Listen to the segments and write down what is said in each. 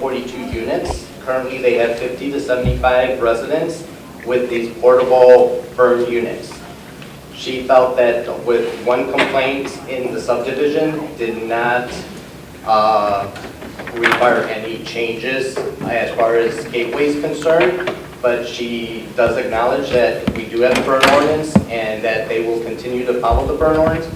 142 units. Currently, they have 50 to 75 residents with these portable burn units. She felt that with one complaint in the subdivision did not require any changes as far as Gateway is concerned, but she does acknowledge that we do have a burn ordinance and that they will continue to follow the burn ordinance.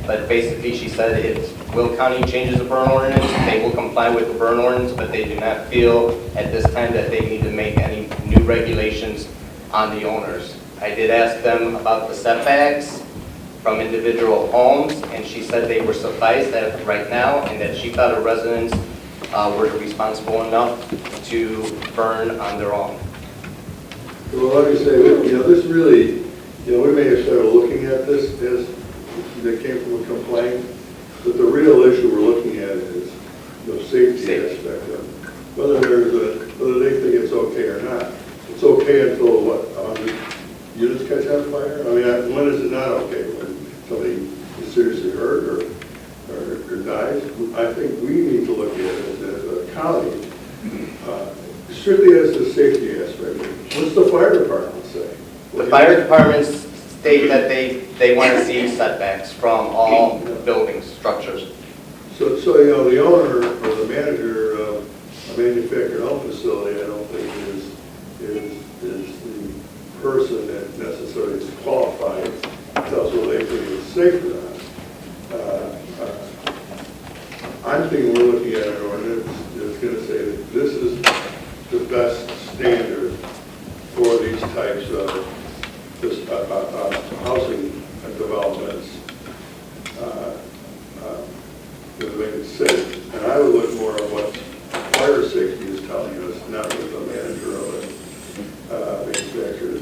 But basically, she said if Will County changes the burn ordinance, they will comply with the burn ordinance, but they do not feel at this time that they need to make any new regulations on the owners. I did ask them about the setbacks from individual homes, and she said they were sufficed that right now, and that she thought her residents were responsible enough to burn on their own. Well, let me say, this really, we may have started looking at this as that came from a complaint, but the real issue we're looking at is the safety aspect of it. Whether they think it's okay or not. It's okay until what, 100 units catch on fire? I mean, when is it not okay? When somebody is seriously hurt or dies? I think we need to look at it as a county, strictly as the safety aspect. What's the fire department say? The fire departments state that they want to see setbacks from all buildings, structures. So the owner or the manager of a manufactured home facility, I don't think is the person that necessarily is qualified to tell us whether they think it's safe or not. I'm thinking we're looking at an ordinance that's going to say that this is the best standard for these types of housing developments to make it safe. And I would look more at what fire safety is telling us, not with the manager of a manufactured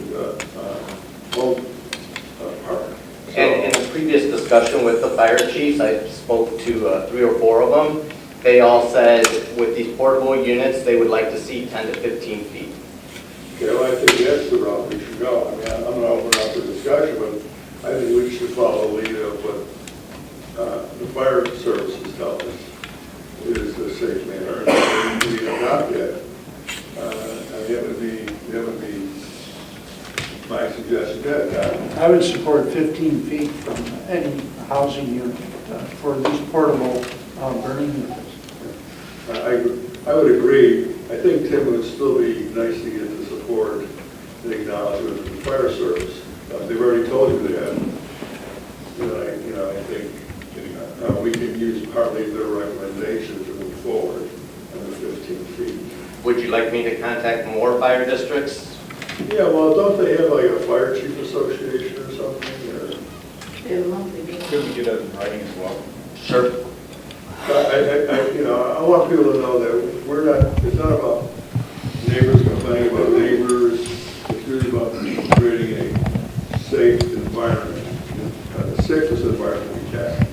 home park. So, And in the previous discussion with the fire chiefs, I spoke to 3 or 4 of them. They all said with these portable units, they would like to see 10 to 15 feet. okay, well, I think that's the route we should go. I mean, I'm going to open up the discussion, but I think we should follow the lead of what the fire services tell us is the safe manner. And we adopt that. That would be my suggestion. I would support 15 feet from any housing unit for these portable burning units. I would agree. I think Tim would still be nice to get the support and acknowledgement of the fire service. They've already told you that. I think we can use partly their recommendation to move forward on the 15 feet. Would you like me to contact more fire districts? Yeah, well, don't they have like a fire chief association or something? Or? Could we get that in writing as well? Sure. I want people to know that we're not, it's not about neighbors complaining about neighbors. It's really about creating a safe environment, the safest environment we can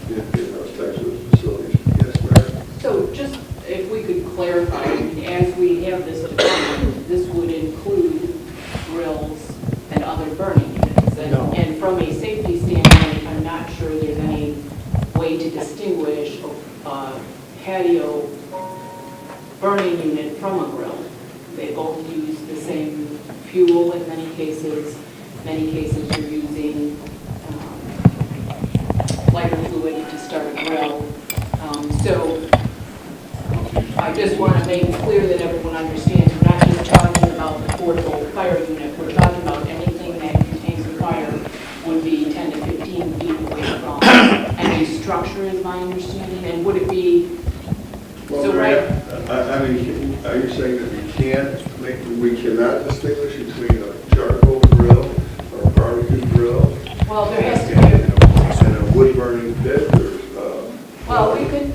in those types of facilities. Yes, Mary? So just if we could clarify, as we have this development, this would include grills and other burning units. No. And from a safety standpoint, I'm not sure there's any way to distinguish a patio burning unit from a grill. They both use the same fuel in many cases. Many cases you're using lighter fluid to start a grill. So I just want to make it clear that everyone understands we're not just talking about the portable fire unit. We're talking about anything that contains a fire would be 10 to 15 feet away from any structure, is my understanding. And would it be, Well, so Mary, right, I mean, are you saying that we cannot distinguish between a charcoal grill or a barbecue grill well, there has to be, and a wood burning pit? well, we can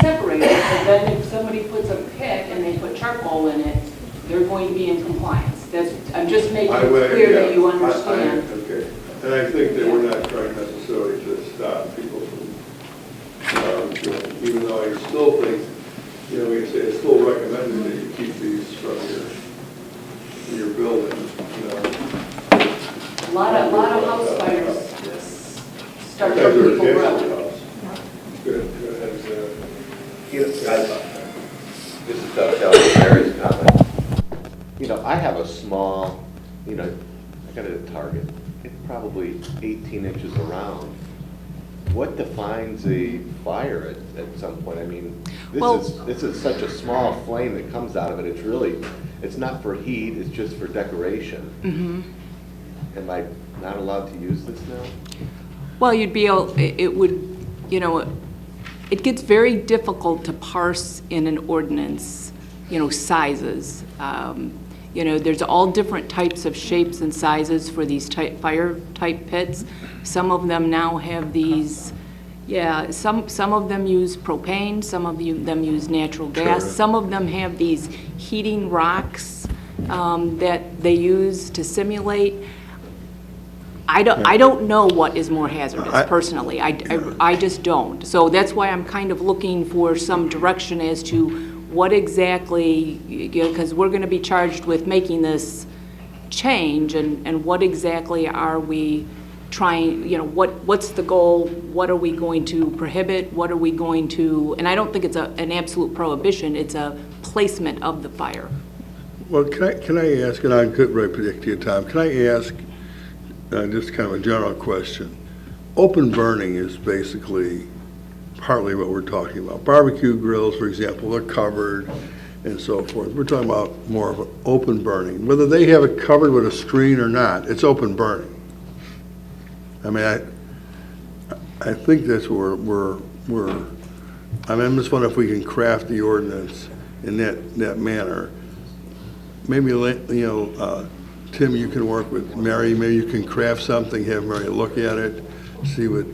separate it, but then if somebody puts a pit and they put charcoal in it, they're going to be in compliance. I'm just making it clear that you understand. Okay. And I think that we're not trying necessarily to stop people from, even though I still think, we say it's still recommended that you keep these from your building, A lot of house fires start Because from they're people against grill. the house. Good, good. This is Doug on Mary's comment. You know, I have a small, you know, I got it at Target. It's probably 18 inches around. What defines a fire at some point? I mean, Well- this is such a small flame that comes out of it. It's not for heat, it's just for decoration. Am I not allowed to use this now? Well, you'd be able, it would, you know, it gets very difficult to parse in an ordinance, you know, sizes. You know, there's all different types of shapes and sizes for these fire-type pits. Some of them now have these, yeah, some of them use propane, some of them use natural gas. Some of them have these heating rocks that they use to simulate. I don't know what is more hazardous, personally. I just don't. So that's why I'm kind of looking for some direction as to what exactly, because we're going to be charged with making this change, and what exactly are we trying, you know, what's the goal? What are we going to prohibit? What are we going to, and I don't think it's an absolute prohibition, it's a placement of the fire. Well, can I ask, and I could really predict your time, can I ask just kind of a general question? Open burning is basically partly what we're talking about. Barbecue grills, for example, they're covered and so forth. We're talking about more of an open burning. Whether they have it covered with a screen or not, it's open burning. I mean, I think that's where I'm just wondering if we can craft the ordinance in that manner. Maybe, you know, Tim, you can work with Mary, maybe you can craft something, have Mary look at it, see what,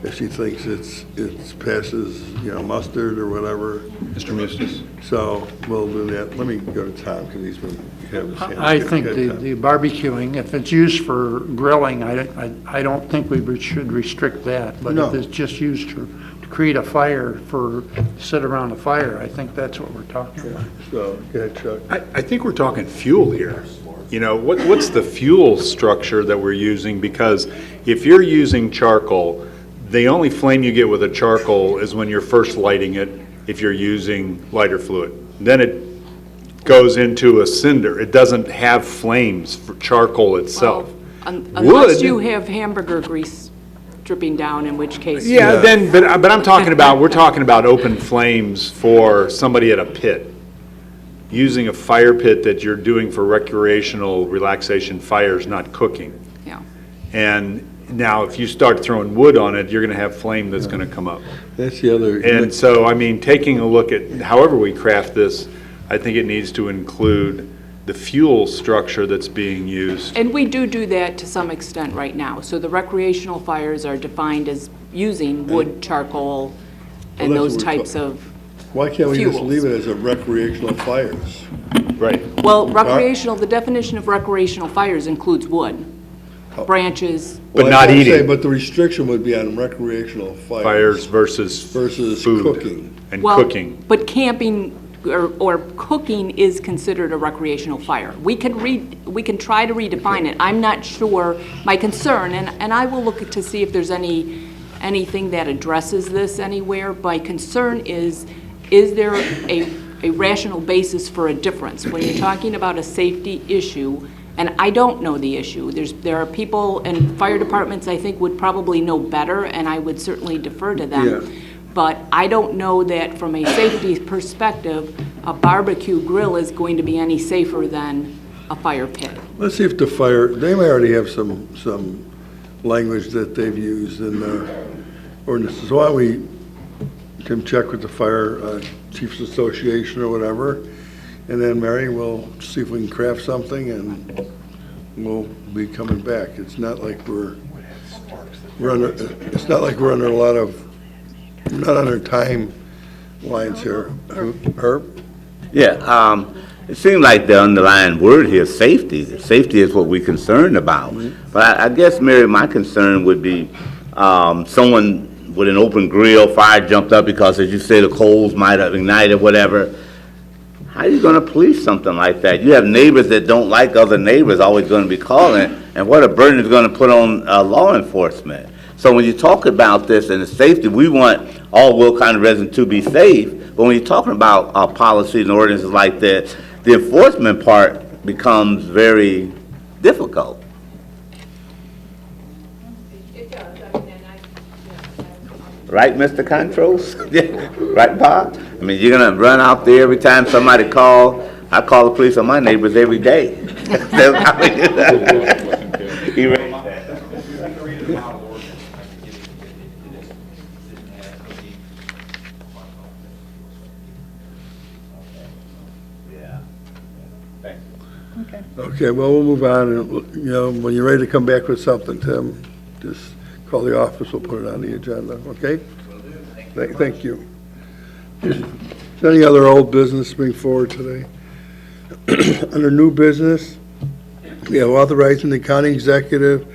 if she thinks it passes, you know, mustard or whatever. Mr. Mustis? So we'll do that. Let me go to Tom, because he's been having his hand. I think Go ahead, Tom. the barbecuing, if it's used for grilling, I don't think we should restrict that. But No. if it's just used to create a fire sit around a fire, I think that's what we're talking about. So, go ahead, Chuck. I think we're talking fuel here. You know, what's the fuel structure that we're using? Because if you're using charcoal, the only flame you get with a charcoal is when you're first lighting it, if you're using lighter fluid. Then it goes into a cinder. It doesn't have flames for charcoal itself. Well, unless Wood- you have hamburger grease dripping down, in which case. Yeah, then, but I'm talking about, we're talking about open flames for somebody at a pit. Using a fire pit that you're doing for recreational relaxation fires, not cooking. Yeah. And now, if you start throwing wood on it, you're gonna have flame that's gonna come up. That's the other. And so, I mean, taking a look at however we craft this, I think it needs to include the fuel structure that's being used. And we do that to some extent right now. So the recreational fires are defined as using wood, charcoal, and Well, those that's what we're types of, Why can't we just fuels. leave it as a recreational fires? Right. well, recreational, the definition of recreational fires includes wood, branches. But Well, not that's what I'm eating. saying, but the restriction would be on recreational Fires versus versus food cooking. and Well, cooking. But camping or cooking is considered a recreational fire. We can try to redefine it. I'm not sure, my concern, and I will look to see if there's anything that addresses this anywhere. My concern is there a rational basis for a difference? When you're talking about a safety issue, and I don't know the issue, there are people, and fire departments, I think, would probably know better, and I would certainly defer to them. Yeah. But I don't know that from a safety perspective, a barbecue grill is going to be any safer than a fire pit. Let's see if the fire, they may already have some language that they've used in the ordinances. Why don't we can check with the Fire Chiefs Association or whatever, and then Mary, we'll see if we can craft something, and we'll be coming back. It's not like we're under a lot of, not under timelines here. Herb? Yeah, it seems like the underlying word here is safety. Safety is what we're concerned about. But I guess, Mary, my concern would be someone with an open grill, fire jumped up because, as you say, the coals might have ignited, whatever. How are you going to police something like that? You have neighbors that don't like other neighbors always going to be calling, and what a burden is going to put on law enforcement. So when you talk about this and the safety, we want all Will County residents to be safe, But when you're talking about policies and ordinances like that, the enforcement part becomes very difficult. It does, I mean, and Right, Mr. Contros? Right, Bob? I mean, you're gonna run out there every time somebody call. I call the police on my neighbors every day. Erase that. Okay, well, we'll move on, and, when you're ready to come back with something, Tim, just call the office, we'll put it on the agenda, okay? Thank you. Is there any other old business to bring forward today? Under new business, we have authorizing the county executive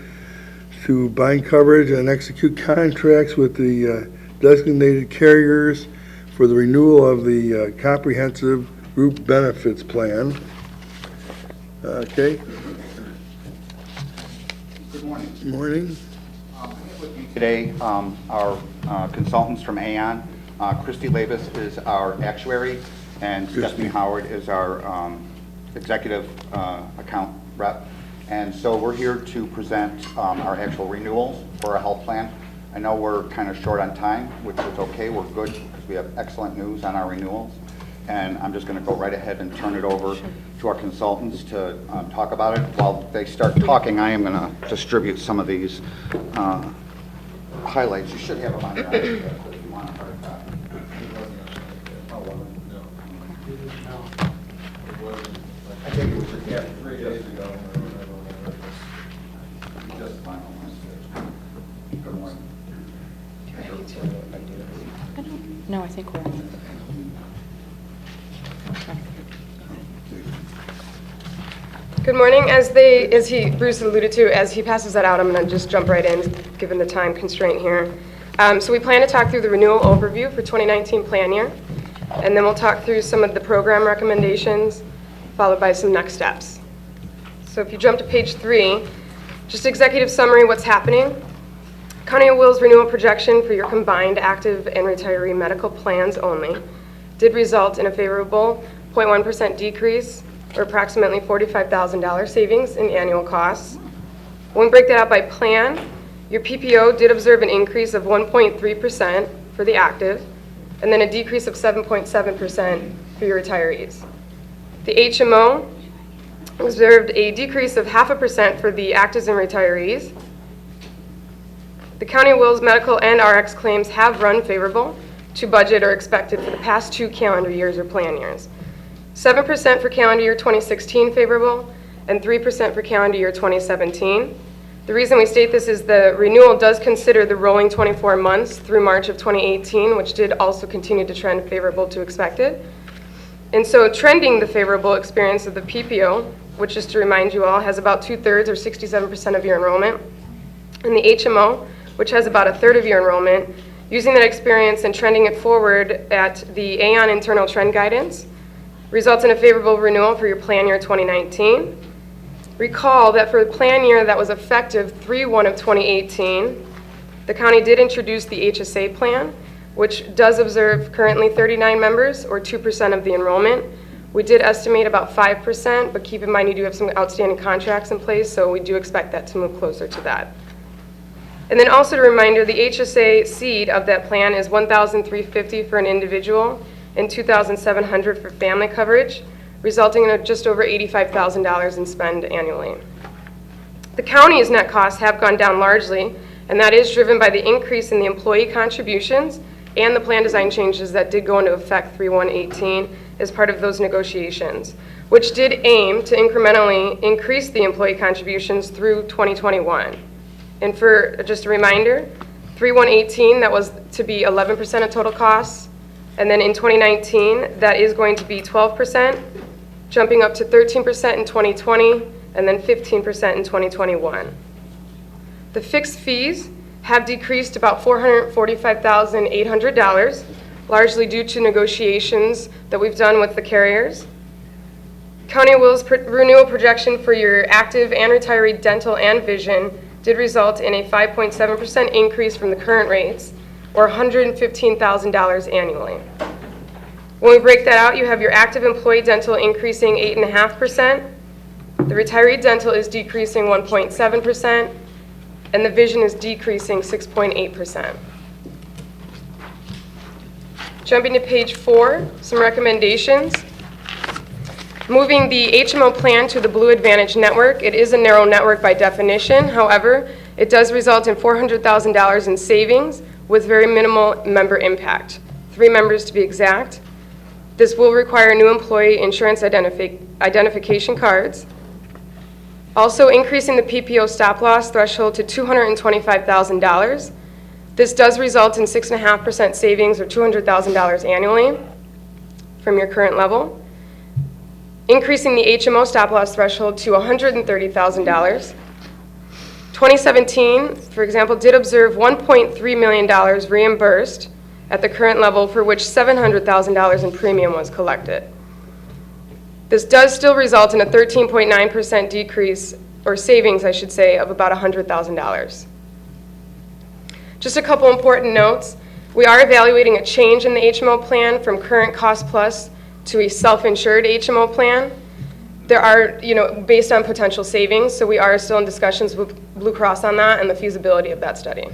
to bind coverage and execute contracts with the designated carriers for the renewal of the comprehensive group benefits plan. Okay, Good morning. morning. Today, our consultants from Aon, Christy Labus is our actuary, and Stephanie Howard is our executive account rep. And so we're here to present our actual renewals for our health plan. I know we're kind of short on time, which is okay. We're good because we have excellent news on our renewals. And I'm just going to go right ahead and turn it over to our consultants to talk about it. While they start talking, I am going to distribute some of these highlights. You should have them on your iPad if you want a hard copy. I think it was just 3 days ago. Just finalized it. Good morning. No, I think we're on. Good morning. Bruce alluded to, as he passes that out, I'm going to just jump right in, given the time constraint here. So we plan to talk through the renewal overview for 2019 plan year, and then we'll talk through some of the program recommendations, followed by some next steps. So if you jump to page 3, just executive summary, what's happening. County of Will's renewal projection for your combined active and retiree medical plans only did result in a favorable 0.1% decrease, or approximately $45,000 savings in annual costs. When we break that out by plan, your PPO did observe an increase of 1.3% for the active, and then a decrease of 7.7% for your retirees. The HMO observed a decrease of 0.5% for the actives and retirees. The County of Will's medical and RX claims have run favorable to budget or expected for the past 2 calendar years or plan years. 7% for calendar year 2016 favorable, and 3% for calendar year 2017. The reason we state this is the renewal does consider the rolling 24 months through March of 2018, which did also continue to trend favorable to expected. And so trending the favorable experience of the PPO, which just to remind you all, has about 2/3 or 67% of your enrollment, and the HMO, which has about 1/3 of your enrollment, using that experience and trending it forward at the Aon internal trend guidance, results in a favorable renewal for your plan year 2019. Recall that for the plan year that was effective 3/1 of 2018, the county did introduce the HSA plan, which does observe currently 39 members or 2% of the enrollment. We did estimate about 5%, but keep in mind you do have some outstanding contracts in place, so we do expect that to move closer to that. And then also a reminder, the HSA seed of that plan is $1,350 for an individual and $2,700 for family coverage, resulting in just over $85,000 in spend annually. The county's net costs have gone down largely, and that is driven by the increase in the employee contributions and the plan design changes that did go into effect 3/1/18 as part of those negotiations, which did aim to incrementally increase the employee contributions through 2021. And for just a reminder, 3/1/18, that was to be 11% of total costs. And then in 2019, that is going to be 12%, jumping up to 13% in 2020, and then 15% in 2021. The fixed fees have decreased about $445,800, largely due to negotiations that we've done with the carriers. County of Will's renewal projection for your active and retiree dental and vision did result in a 5.7% increase from the current rates, or $115,000 annually. When we break that out, you have your active employee dental increasing 8.5%, the retiree dental is decreasing 1.7%, and the vision is decreasing 6.8%. Jumping to page 4, some recommendations. Moving the HMO plan to the Blue Advantage network. It is a narrow network by definition. However, it does result in $400,000 in savings with very minimal member impact. 3 members to be exact. This will require new employee insurance identification cards. Also increasing the PPO stop loss threshold to $225,000. This does result in 6.5% savings or $200,000 annually from your current level. Increasing the HMO stop loss threshold to $130,000. 2017, for example, did observe $1.3 million reimbursed at the current level, for which $700,000 in premium was collected. This does still result in a 13.9% decrease, or savings, I should say, of about $100,000. Just a couple important notes. We are evaluating a change in the HMO plan from current cost plus to a self-insured HMO plan. There are, based on potential savings, so we are still in discussions with Blue Cross on that and the feasibility of that study.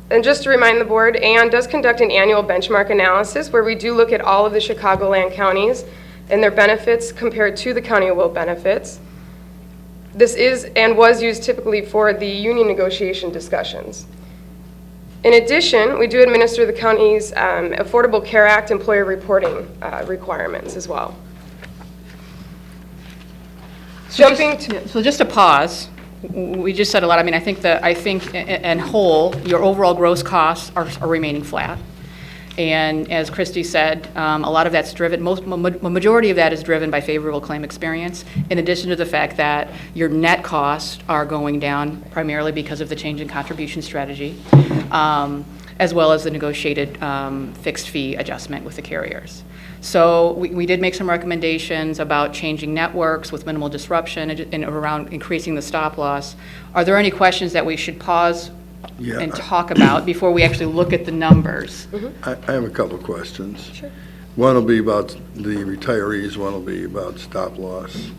And just to remind the board, Aon does conduct an annual benchmark analysis where we do look at all of the Chicagoland counties and their benefits compared to the County of Will benefits. This is and was used typically for the union negotiation discussions. In addition, we do administer the county's Affordable Care Act employer reporting requirements as well. So just to pause, we just said a lot. I mean, I think in whole, your overall gross costs are remaining flat. And as Christy said, a lot of that's driven, majority of that is driven by favorable claim experience, in addition to the fact that your net costs are going down primarily because of the change in contribution strategy, as well as the negotiated fixed fee adjustment with the carriers. So we did make some recommendations about changing networks with minimal disruption and around increasing the stop loss. Are there any questions that we should pause and talk about before we actually look at the numbers? I have a couple of questions. Sure. One will be about the retirees, one will be about stop loss.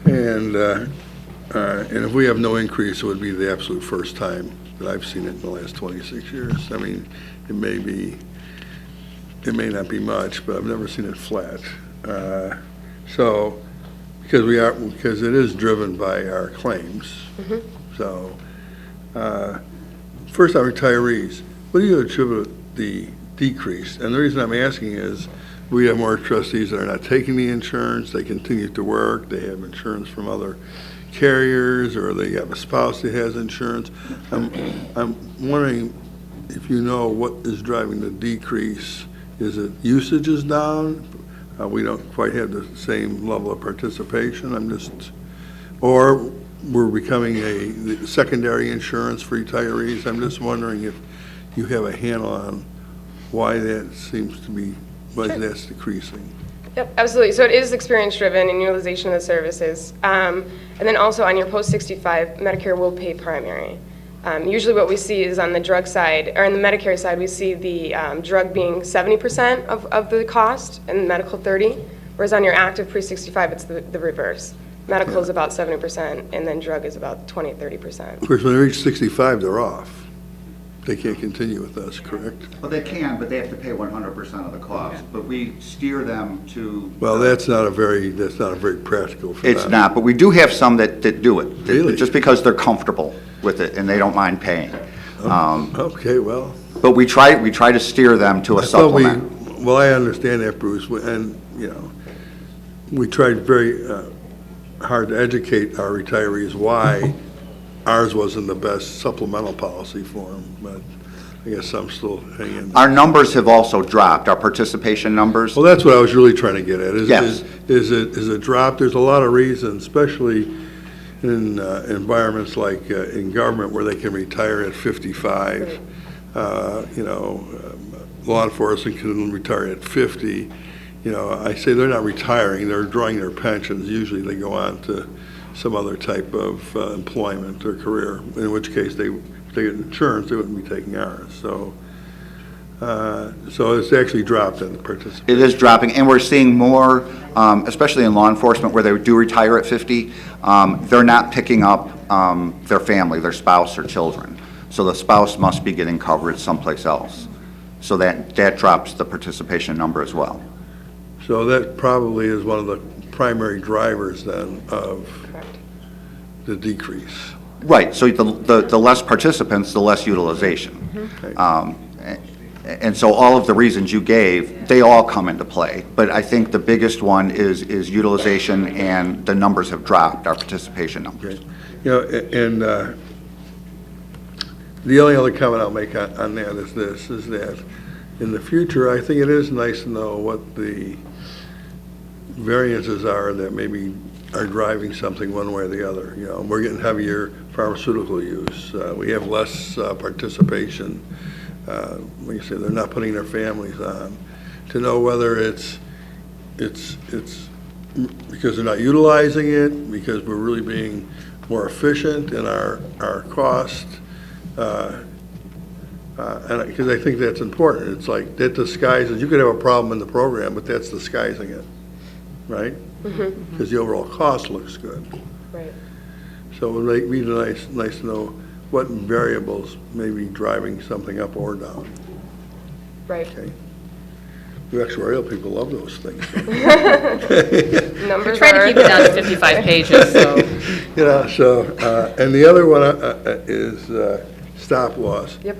And if we have no increase, it would be the absolute first time that I've seen it in the last 26 years. I mean, it may not be much, but I've never seen it flat. So, because it is driven by our claims. So, first on retirees, what do you attribute the decrease? And the reason I'm asking is we have more trustees that are not taking the insurance, they continue to work, they have insurance from other carriers, or they have a spouse that has insurance. I'm wondering if you know what is driving the decrease. Is it usage is down? We don't quite have the same level of participation. Or we're becoming the secondary insurance for retirees. I'm just wondering if you have a handle on why that seems to be, why that's decreasing. Yep, absolutely. So it is experience-driven in utilization of the services. And then also on your post-65, Medicare will pay primary. Usually what we see is on the drug side, or on the Medicare side, we see the drug being 70% of the cost and medical 30%, whereas on your active pre-65, it's the reverse. Medical is about 70%, and then drug is about 20-30%. Of course, when they reach 65, they're off. They can't continue with us, correct? Well, they can, but they have to pay 100% of the cost. But we steer them to. Well, that's not a very practical for them. It's not, but we do have some that do it. Really? Just because they're comfortable with it and they don't mind paying. Okay, well. But we try to steer them to a supplement. Well, I understand that, Bruce, and, we tried very hard to educate our retirees why ours wasn't the best supplemental policy for them, but I guess I'm still hanging. Our numbers have also dropped, our participation numbers. Well, that's what I was really trying to get at. Yes. Is it dropped? There's a lot of reasons, especially in environments like in government where they can retire at 55. Law enforcement can retire at 50. I say they're not retiring, they're drawing their pensions. Usually they go on to some other type of employment or career, in which case if they get insurance, they wouldn't be taking ours. So So it's actually dropped in the participation. It is dropping, and we're seeing more, especially in law enforcement, where they do retire at 50, they're not picking up their family, their spouse or children. So the spouse must be getting coverage someplace else. So that drops the participation number as well. So that probably is one of the primary drivers then of Correct. the decrease. Right, so the less participants, the less utilization. Okay. And so all of the reasons you gave, they all come into play. But I think the biggest one is utilization, and the numbers have dropped, our participation numbers. Okay. You know, and the only other comment I'll make on that is this, is that in the future, I think it is nice to know what the variances are that maybe are driving something one way or the other. You know, we're getting heavier pharmaceutical use. We have less participation. When you say they're not putting their families on, to know whether it's because they're not utilizing it, because we're really being more efficient in our cost, and because I think that's important. It's like that disguises, you could have a problem in the program, but that's disguising it, right? Because the overall cost looks good. Right. So it would be nice to know what variables may be driving something up or down. Right. Okay. You actuarial people love those things. Numbers Try to are- keep it down to 55 pages, so. You know, so, and the other one is stop loss. Yep.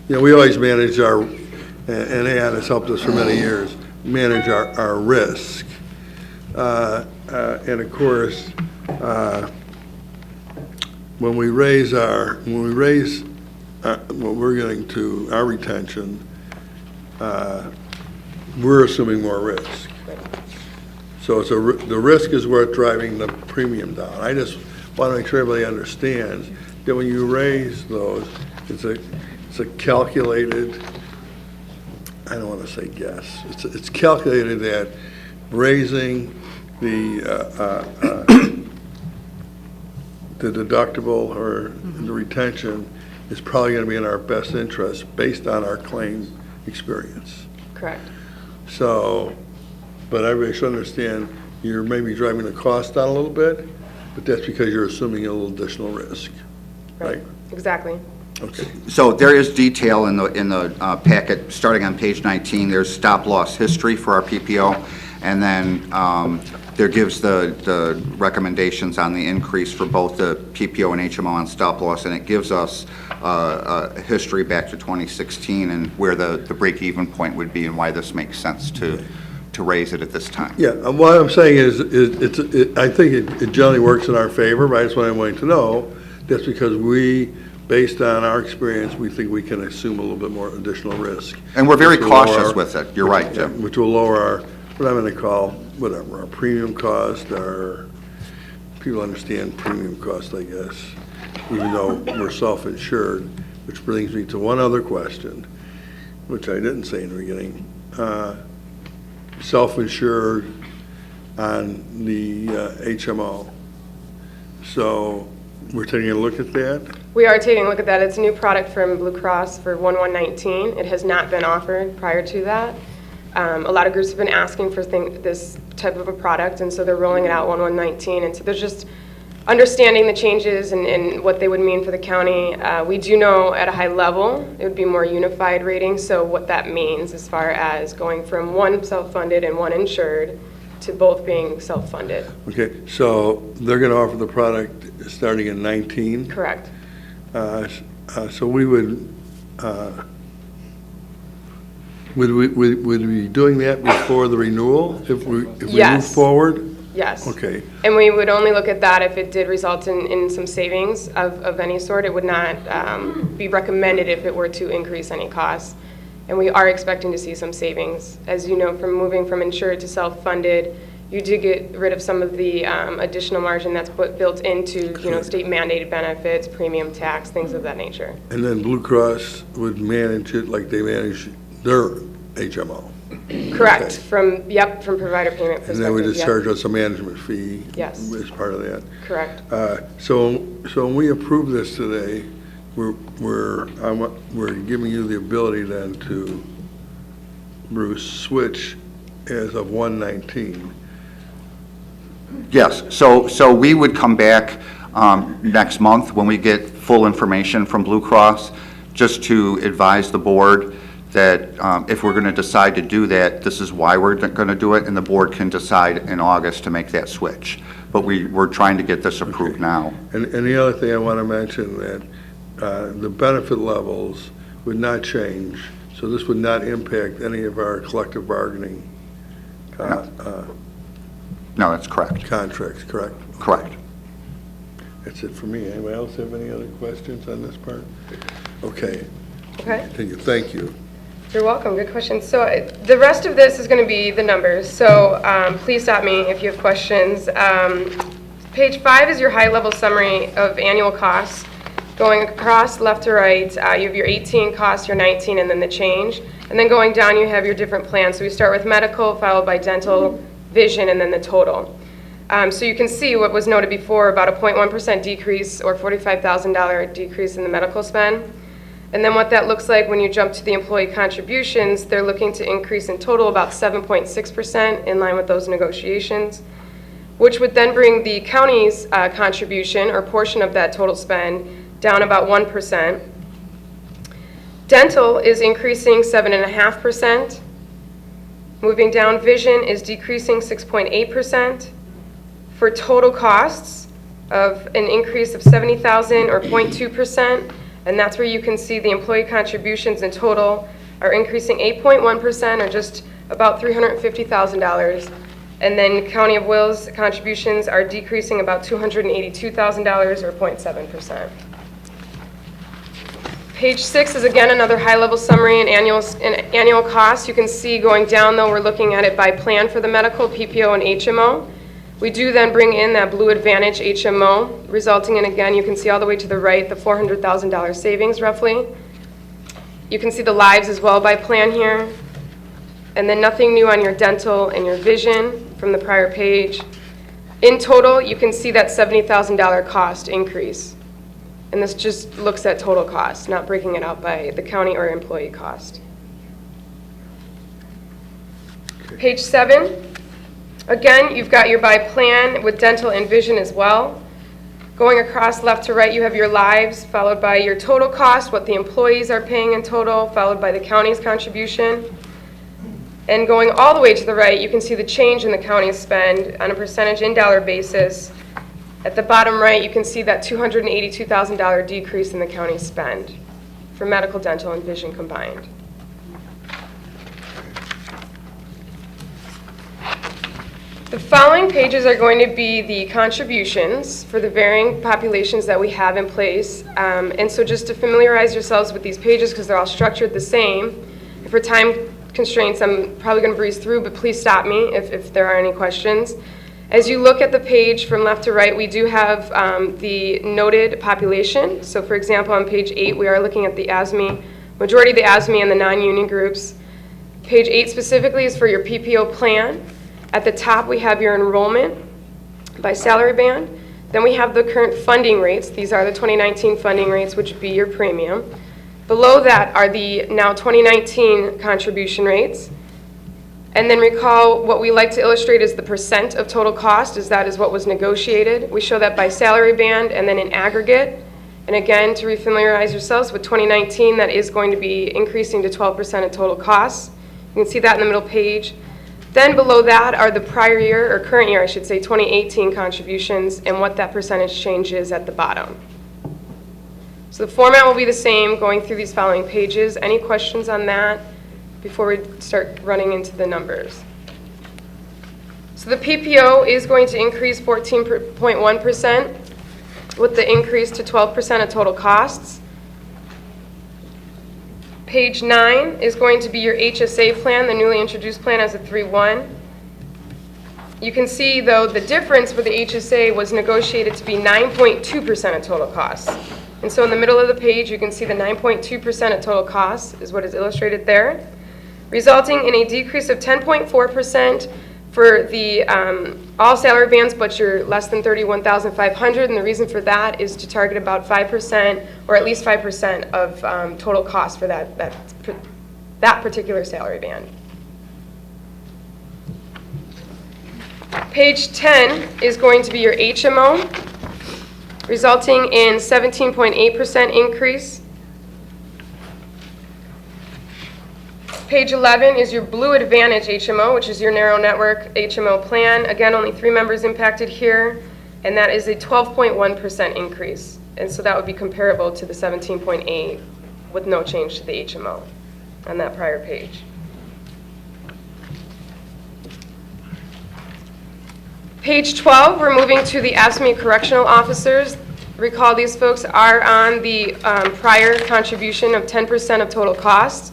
You know, we always manage our, and Ann has helped us for many years, manage our risk. And of course, when we raise what we're getting to, our retention, we're assuming more risk. So it's the risk is what's driving the premium down. I just want to make sure everybody understands that when you raise those, it's a calculated, I don't want to say guess, it's calculated at raising the deductible or the retention is probably going to be in our best interest based on our claim experience. Correct. So, but everybody should understand, you're maybe driving the cost down a little bit, but that's because you're assuming a little additional risk, right? Exactly. Okay. So there is detail in the packet, starting on page 19, there's stop loss history for our PPO, and then there gives the recommendations on the increase for both the PPO and HMO on stop loss, and it gives us a history back to 2016 and where the break-even point would be and why this makes sense to raise it at this time. Yeah, and what I'm saying is I think it generally works in our favor, but I just want everyone to know that's because based on our experience, we think we can assume a little bit more additional risk. And we're very Which will lower cautious with it, you're right, Jim. Which will lower our, what I'm going to call, whatever, our premium cost, people understand premium cost, I guess, even though we're self-insured, which brings me to one other question, which I didn't say in the beginning. Self-insured on the HMO. So we're taking a look at that. We are taking a look at that. It's a new product from Blue Cross for 1119. It has not been offered prior to that. A lot of groups have been asking for this type of a product, and so they're rolling it out 1119. And so there's just understanding the changes and what they would mean for the county. We do know at a high level it would be more unified rating, so what that means as far as going from one self-funded and one insured to both being self-funded. Okay, so they're going to offer the product starting in 19. Correct. So we would we be doing that before the renewal if we move Yes. forward? Yes. Okay. And we would only look at that if it did result in some savings of any sort. It would not be recommended if it were to increase any costs. And we are expecting to see some savings. As you know, from moving from insured to self-funded, you do get rid of some of the additional margin that's built into, state mandated benefits, premium tax, things of that nature. And then Blue Cross would manage it like they manage their HMO. Correct. From provider payment perspective. And then we just yep. charge us a management fee. Yes. As part of that. Correct. So when we approve this today, we're giving you the ability then to, Bruce, switch as of 1/19. Yes, so we would come back next month when we get full information from Blue Cross, just to advise the board that if we're going to decide to do that, this is why we're going to do it, and the board can decide in August to make that switch. But we're trying to get this approved now. And the other thing I want to mention, that the benefit levels would not change, so this would not impact any of our collective bargaining No, that's correct. contracts, correct? Correct. That's it for me. Anybody else have any other questions on this part? Okay, Okay. thank you. You're welcome, good question. So the rest of this is going to be the numbers, so please stop me if you have questions. Page 5 is your high-level summary of annual costs. Going across left to right, you have your 18 costs, your 19, and then the change. And then going down, you have your different plans. So we start with medical, followed by dental, vision, and then the total. So you can see what was noted before, about a 0.1% decrease or $45,000 decrease in the medical spend. And then what that looks like when you jump to the employee contributions, they're looking to increase in total about 7.6% in line with those negotiations, which would then bring the county's contribution or portion of that total spend down about 1%. Dental is increasing 7.5%. Moving down, vision is decreasing 6.8%. For total costs of an increase of $70,000 or 0.2%, and that's where you can see the employee contributions in total are increasing 8.1% or just about $350,000. And then County of Will's contributions are decreasing about $282,000 or 0.7%. Page 6 is again another high-level summary and annual costs. You can see going down, though, we're looking at it by plan for the medical, PPO, and HMO. We do then bring in that Blue Advantage HMO, resulting in, again, you can see all the way to the right, the $400,000 savings roughly. You can see the lives as well by plan here. And then nothing new on your dental and your vision from the prior page. In total, you can see that $70,000 cost increase. And this just looks at total cost, not breaking it out by the county or employee cost. Page 7. Again, you've got your by plan with dental and vision as well. Going across left to right, you have your lives, followed by your total cost, what the employees are paying in total, followed by the county's contribution. And going all the way to the right, you can see the change in the county's spend on a percentage in dollar basis. At the bottom right, you can see that $282,000 decrease in the county's spend for medical, dental, and vision combined. The following pages are going to be the contributions for the varying populations that we have in place. And so just to familiarize yourselves with these pages, because they're all structured the same, for time constraints, I'm probably going to breeze through, but please stop me if there are any questions. As you look at the page from left to right, we do have the noted population. So for example, on page 8, we are looking at the ASME, majority of the ASME and the non-union groups. Page 8 specifically is for your PPO plan. At the top, we have your enrollment by salary band. Then we have the current funding rates. These are the 2019 funding rates, which would be your premium. Below that are the now 2019 contribution rates. And then recall what we like to illustrate is the percent of total cost, as that is what was negotiated. We show that by salary band and then in aggregate. And again, to refamiliarize yourselves with 2019, that is going to be increasing to 12% of total costs. You can see that in the middle page. Then below that are the prior year, or current year, I should say, 2018 contributions and what that percentage change is at the bottom. So the format will be the same going through these following pages. Any questions on that before we start running into the numbers? So the PPO is going to increase 14.1% with the increase to 12% of total costs. Page 9 is going to be your HSA plan, the newly introduced plan as a 3-1. You can see, though, the difference for the HSA was negotiated to be 9.2% of total costs. And so in the middle of the page, you can see the 9.2% of total costs is what is illustrated there, resulting in a decrease of 10.4% for the all salary bands, but you're less than 31,500, and the reason for that is to target about 5%, or at least 5% of total cost for that particular salary band. Page 10 is going to be your HMO, resulting in 17.8% increase. Page 11 is your Blue Advantage HMO, which is your narrow network HMO plan. Again, only 3 members impacted here, and that is a 12.1% increase. And so that would be comparable to the 17.8 with no change to the HMO on that prior page. Page 12, we're moving to the AFSCME correctional officers. Recall these folks are on the prior contribution of 10% of total costs.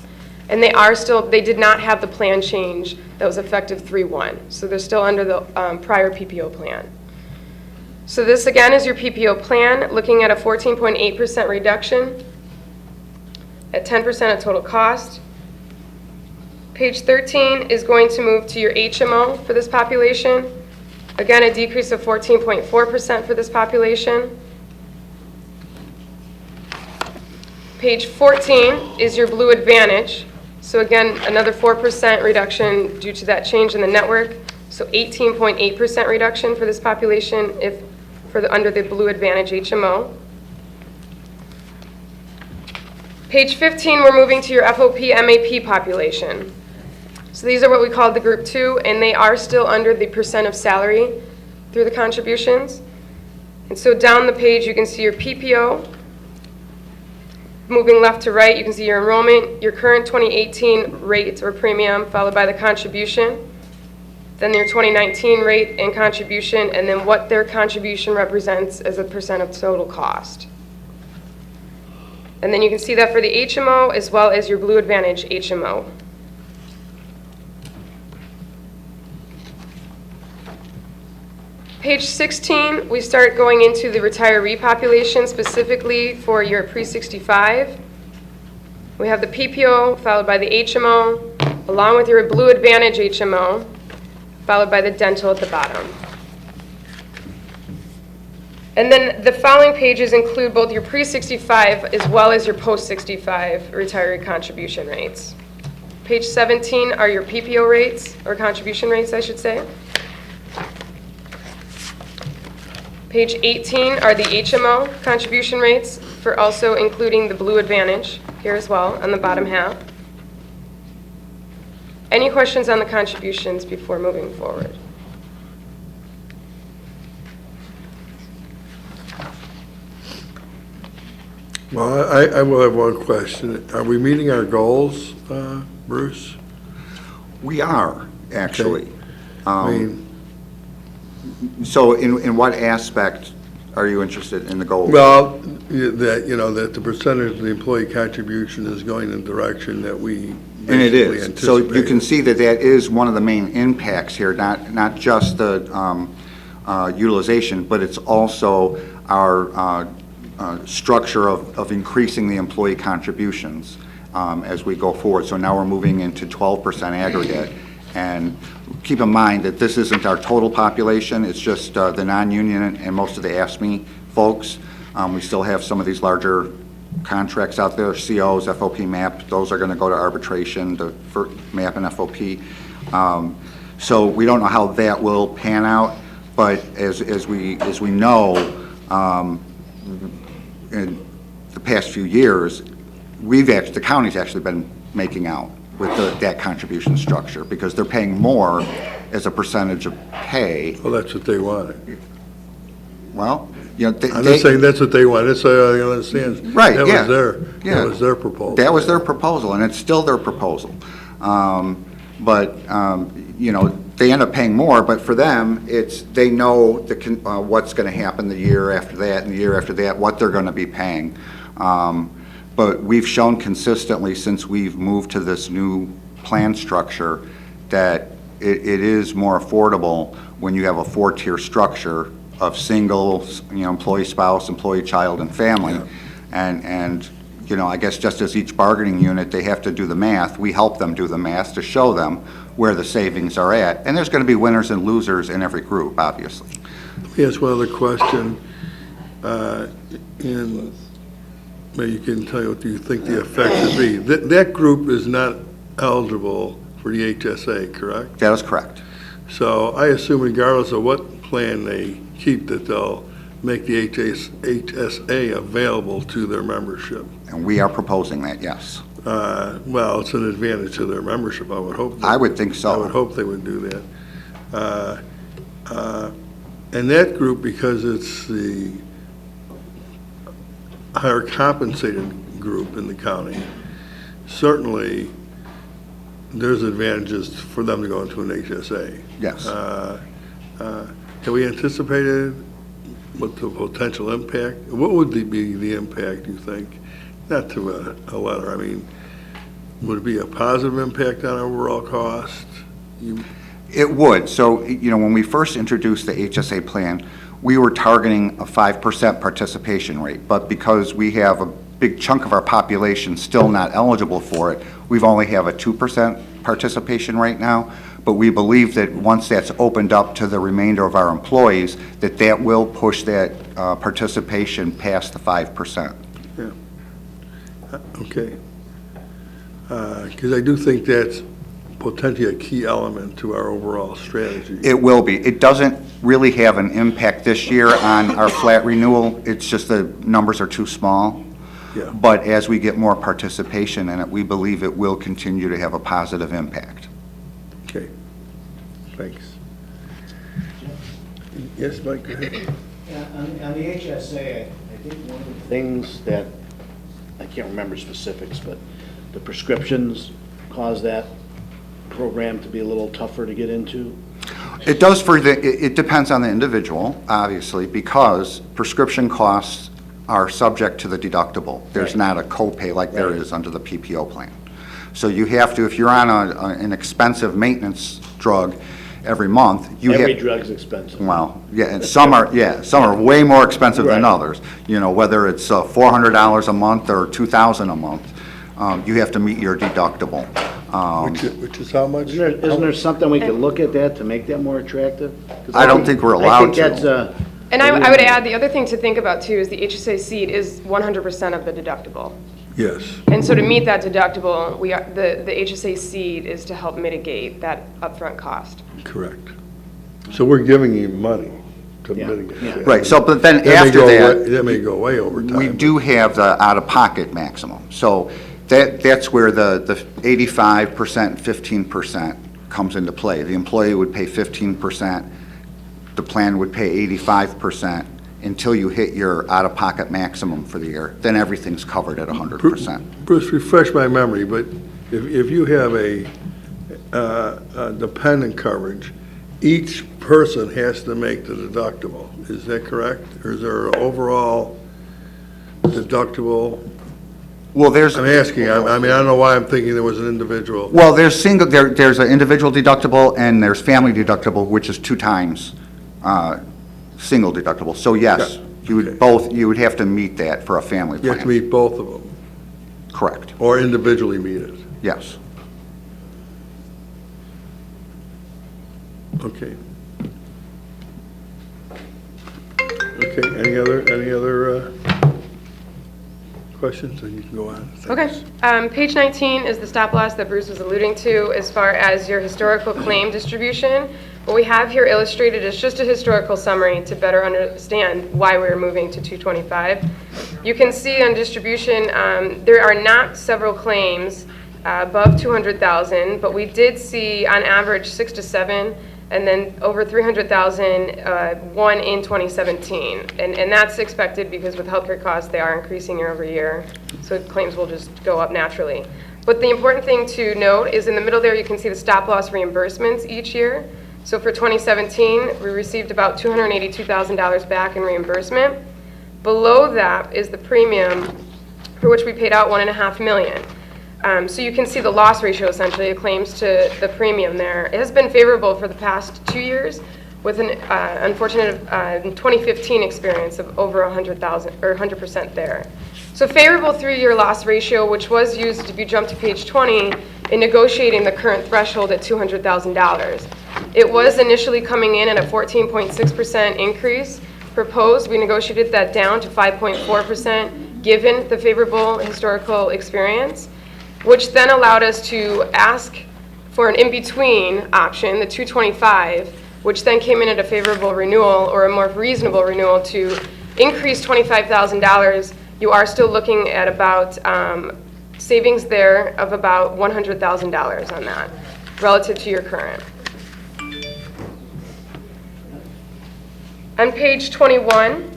And they did not have the plan change that was effective 3/1. So they're still under the prior PPO plan. So this again is your PPO plan, looking at a 14.8% reduction at 10% of total cost. Page 13 is going to move to your HMO for this population. Again, a decrease of 14.4% for this population. Page 14 is your Blue Advantage. So again, another 4% reduction due to that change in the network. So 18.8% reduction for this population under the Blue Advantage HMO. Page 15, we're moving to your FOP MAP population. So these are what we call the Group 2, and they are still under the percent of salary through the contributions. And so down the page, you can see your PPO. Moving left to right, you can see your enrollment, your current 2018 rate or premium, followed by the contribution, then your 2019 rate and contribution, and then what their contribution represents as a percent of total cost. And then you can see that for the HMO as well as your Blue Advantage HMO. Page 16, we start going into the retiree population, specifically for your pre-65. We have the PPO, followed by the HMO, along with your Blue Advantage HMO, followed by the dental at the bottom. And then the following pages include both your pre-65 as well as your post-65 retiree contribution rates. Page 17 are your PPO rates, or contribution rates, I should say. Page 18 are the HMO contribution rates, for also including the Blue Advantage here as well on the bottom half. Any questions on the contributions before moving forward? Well, I will have one question. Are we meeting our goals, Bruce? We are, actually. I mean, So in what aspect are you interested in the goals? well, that the percentage of the employee contribution is going in the direction that we And it basically is. So you anticipated. can see that that is one of the main impacts here, not just the utilization, but it's also our structure of increasing the employee contributions as we go forward. So now we're moving into 12% aggregate. And keep in mind that this isn't our total population, it's just the non-union and most of the AFSCME folks. We still have some of these larger contracts out there, COs, FOP, MAP, those are going to go to arbitration, the MAP and FOP. So we don't know how that will pan out, but as we know, in the past few years, the county's actually been making out with that contribution structure, because they're paying more as a percentage of pay. Well, that's what they wanted. Well, I'm not saying that's what they wanted, that's what I understand. Right, yeah. That was their proposal. That was their proposal, and it's still their proposal. But they end up paying more, but for them, they know what's going to happen the year after that and the year after that, what they're going to be paying. But we've shown consistently since we've moved to this new plan structure that it is more affordable when you have a 4-tier structure of single, employee, spouse, employee, child, and family. Yeah. And I guess just as each bargaining unit, they have to do the math. We help them do the math to show them where the savings are at. And there's going to be winners and losers in every group, obviously. Let me ask one other question. And maybe you can tell me what you think the effect would be. That group is not eligible for the HSA, correct? That is correct. So I assume regardless of what plan they keep, that they'll make the HSA available to their membership. And we are proposing that, yes. Well, it's an advantage to their membership, I would hope. I would think so. I would hope they would do that. And that group, because it's the higher compensated group in the county, certainly there's advantages for them to go into an HSA. Yes. Have we anticipated what the potential impact, what would be the impact, you think? Not to a letter, I mean, would it be a positive impact on overall cost? It would. So, when we first introduced the HSA plan, we were targeting a 5% participation rate. But because we have a big chunk of our population still not eligible for it, we've only have a 2% participation rate now. But we believe that once that's opened up to the remainder of our employees, that will push that participation past the 5%. Yeah. Okay. Because I do think that's potentially a key element to our overall strategy. It will be. It doesn't really have an impact this year on our flat renewal. It's just the numbers are too small. Yeah. But as we get more participation in it, we believe it will continue to have a positive impact. Okay. Thanks. Yes, Mike, go ahead. Yeah, on the HSA, I think one of the things that, I can't remember specifics, but the prescriptions cause that program to be a little tougher to get into? It does it depends on the individual, obviously, because prescription costs are subject to the deductible. There's Right. not a copay like there is under the PPO plan. So you have to, if you're on an expensive maintenance drug every month, Every drug's expensive. Well, yeah, and some are way more expensive than Right. others. Whether it's $400 a month or $2,000 a month, you have to meet your deductible. Which is how much? Isn't there something we could look at that to make that more attractive? 'Cause I don't think we're allowed to. I think that's And I would add, the other thing to think about too is the HSA seat is 100% of the deductible. Yes. And so to meet that deductible, the HSA seed is to help mitigate that upfront cost. Correct. So we're giving you money to Yeah. mitigate Yeah. that. Right, so, but then That may after go that. away- That may go away over time. We do have the out-of-pocket maximum. So that's where the 85%, 15% comes into play. The employee would pay 15%, the plan would pay 85% until you hit your out-of-pocket maximum for the year. Then everything's covered at 100%. Bruce, refresh my memory, but if you have a dependent coverage, each person has to make the deductible. Is that correct? Or is there an overall deductible? Well, there's. I'm asking, I mean, I don't know why I'm thinking there was an individual. Well, there's an individual deductible and there's family deductible, which is 2 times single deductible. So yes, Okay. you would have to meet that for a family You plan. have to meet both of them, Correct, or individually meet it. yes. Okay. Okay, any other questions? Then you can go on. Okay. Page 19 is the stop loss that Bruce was alluding to as far as your historical claim distribution. What we have here illustrated is just a historical summary to better understand why we're moving to 225. You can see on distribution, there are not several claims above 200,000, but we did see on average 6 to 7, and then over 300,000, one in 2017. And that's expected because with healthcare costs, they are increasing year over year. So claims will just go up naturally. But the important thing to note is in the middle there, you can see the stop loss reimbursements each year. So for 2017, we received about $282,000 back in reimbursement. Below that is the premium for which we paid out $1.5 million. So you can see the loss ratio essentially, it claims to the premium there. It has been favorable for the past 2 years with an unfortunate 2015 experience of over 100,000 or 100% there. So favorable 3-year loss ratio, which was used, if you jump to page 20, in negotiating the current threshold at $200,000. It was initially coming in at a 14.6% increase proposed. We negotiated that down to 5.4% given the favorable historical experience, which then allowed us to ask for an in-between option, the 225, which then came in at a favorable renewal or a more reasonable renewal to increase $25,000. You are still looking at about savings there of about $100,000 on that relative to your current. On page 21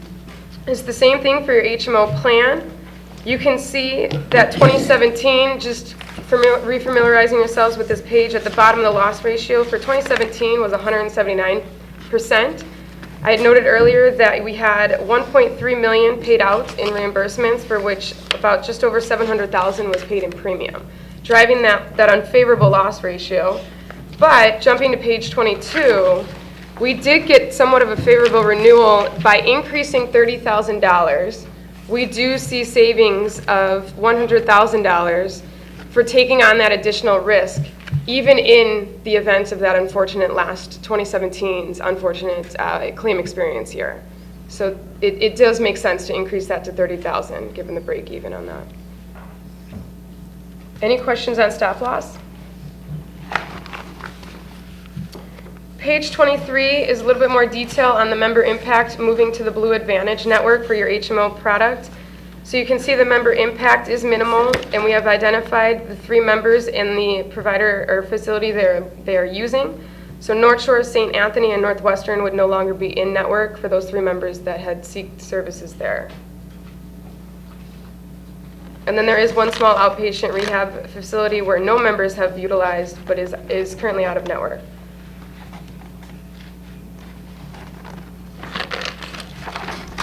is the same thing for your HMO plan. You can see that 2017, just refamiliarizing yourselves with this page, at the bottom of the loss ratio for 2017 was 179%. I had noted earlier that we had 1.3 million paid out in reimbursements, for which about just over 700,000 was paid in premium, driving that unfavorable loss ratio. But jumping to page 22, we did get somewhat of a favorable renewal by increasing $30,000. We do see savings of $100,000 for taking on that additional risk, even in the event of that unfortunate 2017's unfortunate claim experience here. So it does make sense to increase that to $30,000, given the break even on that. Any questions on stop loss? Page 23 is a little bit more detail on the member impact moving to the Blue Advantage network for your HMO product. So you can see the member impact is minimal, and we have identified the 3 members in the provider or facility they are using. So North Shore, St. Anthony, and Northwestern would no longer be in network for those 3 members that had seeked services there. And then there is one small outpatient rehab facility where no members have utilized but is currently out of network.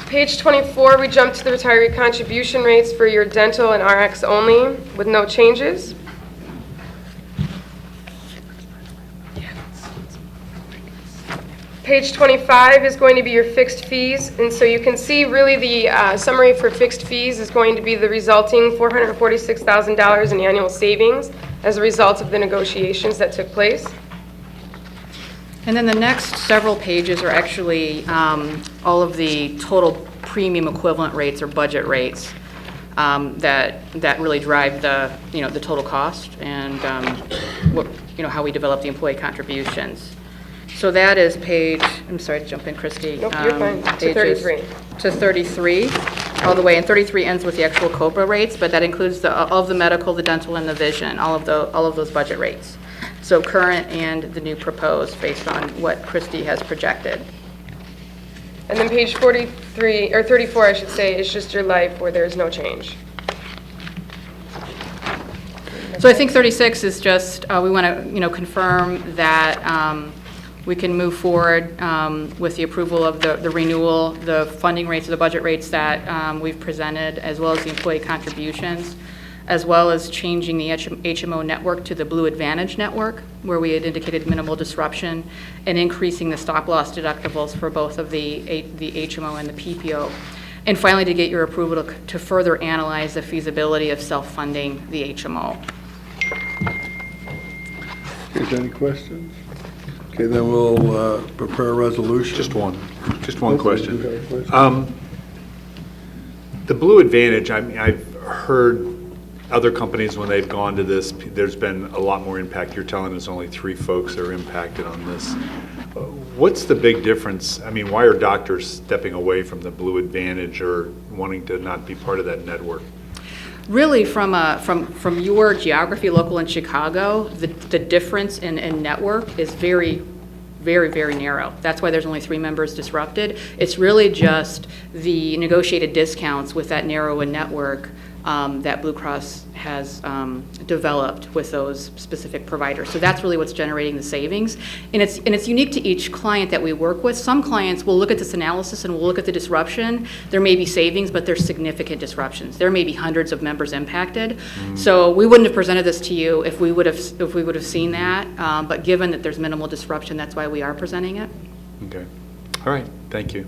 Page 24, we jump to the retiree contribution rates for your dental and RX only with no changes. Page 25 is going to be your fixed fees, and so you can see really the summary for fixed fees is going to be the resulting $446,000 in annual savings as a result of the negotiations that took place. And then the next several pages are actually all of the total premium equivalent rates or budget rates that really drive the total cost and how we develop the employee contributions. So that is page, I'm sorry to jump in, Christy. Nope, you're fine. To 33. To 33, all the way, and 33 ends with the actual COBRA rates, but that includes all of the medical, the dental, and the vision, all of those budget rates. So current and the new proposed based on what Christy has projected. And then page 43, or 34, I should say, is just your life where there's no change. So I think 36 is just, we want to, confirm that we can move forward with the approval of the renewal, the funding rates, the budget rates that we've presented, as well as the employee contributions, as well as changing the HMO network to the Blue Advantage network, where we had indicated minimal disruption, and increasing the stop-loss deductibles for both of the HMO and the PPO. And finally, to get your approval to further analyze the feasibility of self-funding the HMO. Is there any questions? Okay, then we'll prepare a resolution. Just one Okay, question. you have a question? The Blue Advantage, I've heard other companies, when they've gone to this, there's been a lot more impact. You're telling us only 3 folks are impacted on this. What's the big difference? I mean, why are doctors stepping away from the Blue Advantage or wanting to not be part of that network? Really, from your geography, local in Chicago, the difference in network is very, very, very narrow. That's why there's only 3 members disrupted. It's really just the negotiated discounts with that narrow network that Blue Cross has developed with those specific providers. So that's really what's generating the savings. And it's unique to each client that we work with. Some clients will look at this analysis and will look at the disruption. There may be savings, but there's significant disruptions. There may be hundreds of members impacted. So we wouldn't have presented this to you if we would have seen that. But given that there's minimal disruption, that's why we are presenting it. Okay. All right. Thank you.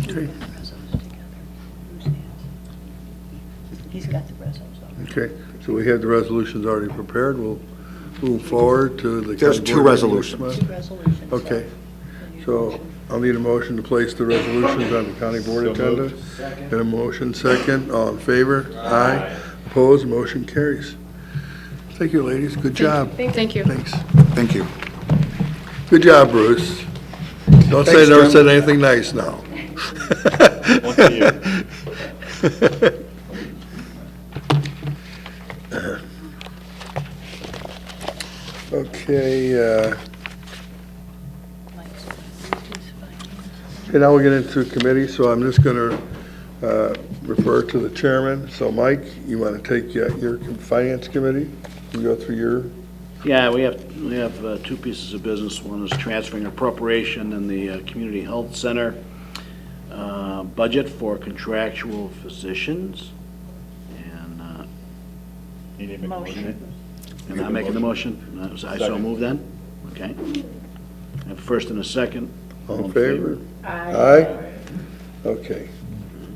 Okay. He's got the resolution. Okay, so we have the resolutions already prepared. We'll move forward to the. There's county two board meeting next resolutions. month. Two resolutions. Okay, so I'll need a motion to place the resolutions on the county board agenda. And a motion second, all in favor? Aye. Opposed, motion carries. Thank you, ladies, good job. Thank you. Thanks. Thank you. Good job, Bruce. Don't say I Thanks, never Jim. said anything nice now. Okay, okay, now we'll get into committee, so I'm just gonna refer to the chairman. So Mike, you wanna take your finance committee? You go through your, Yeah, we have two pieces of business. One is transferring appropriation in the Community Health Center budget for contractual physicians. And, Motion. and I'm making the motion. I so move then? Okay. I have a first and a second. all in favor? Aye. Okay.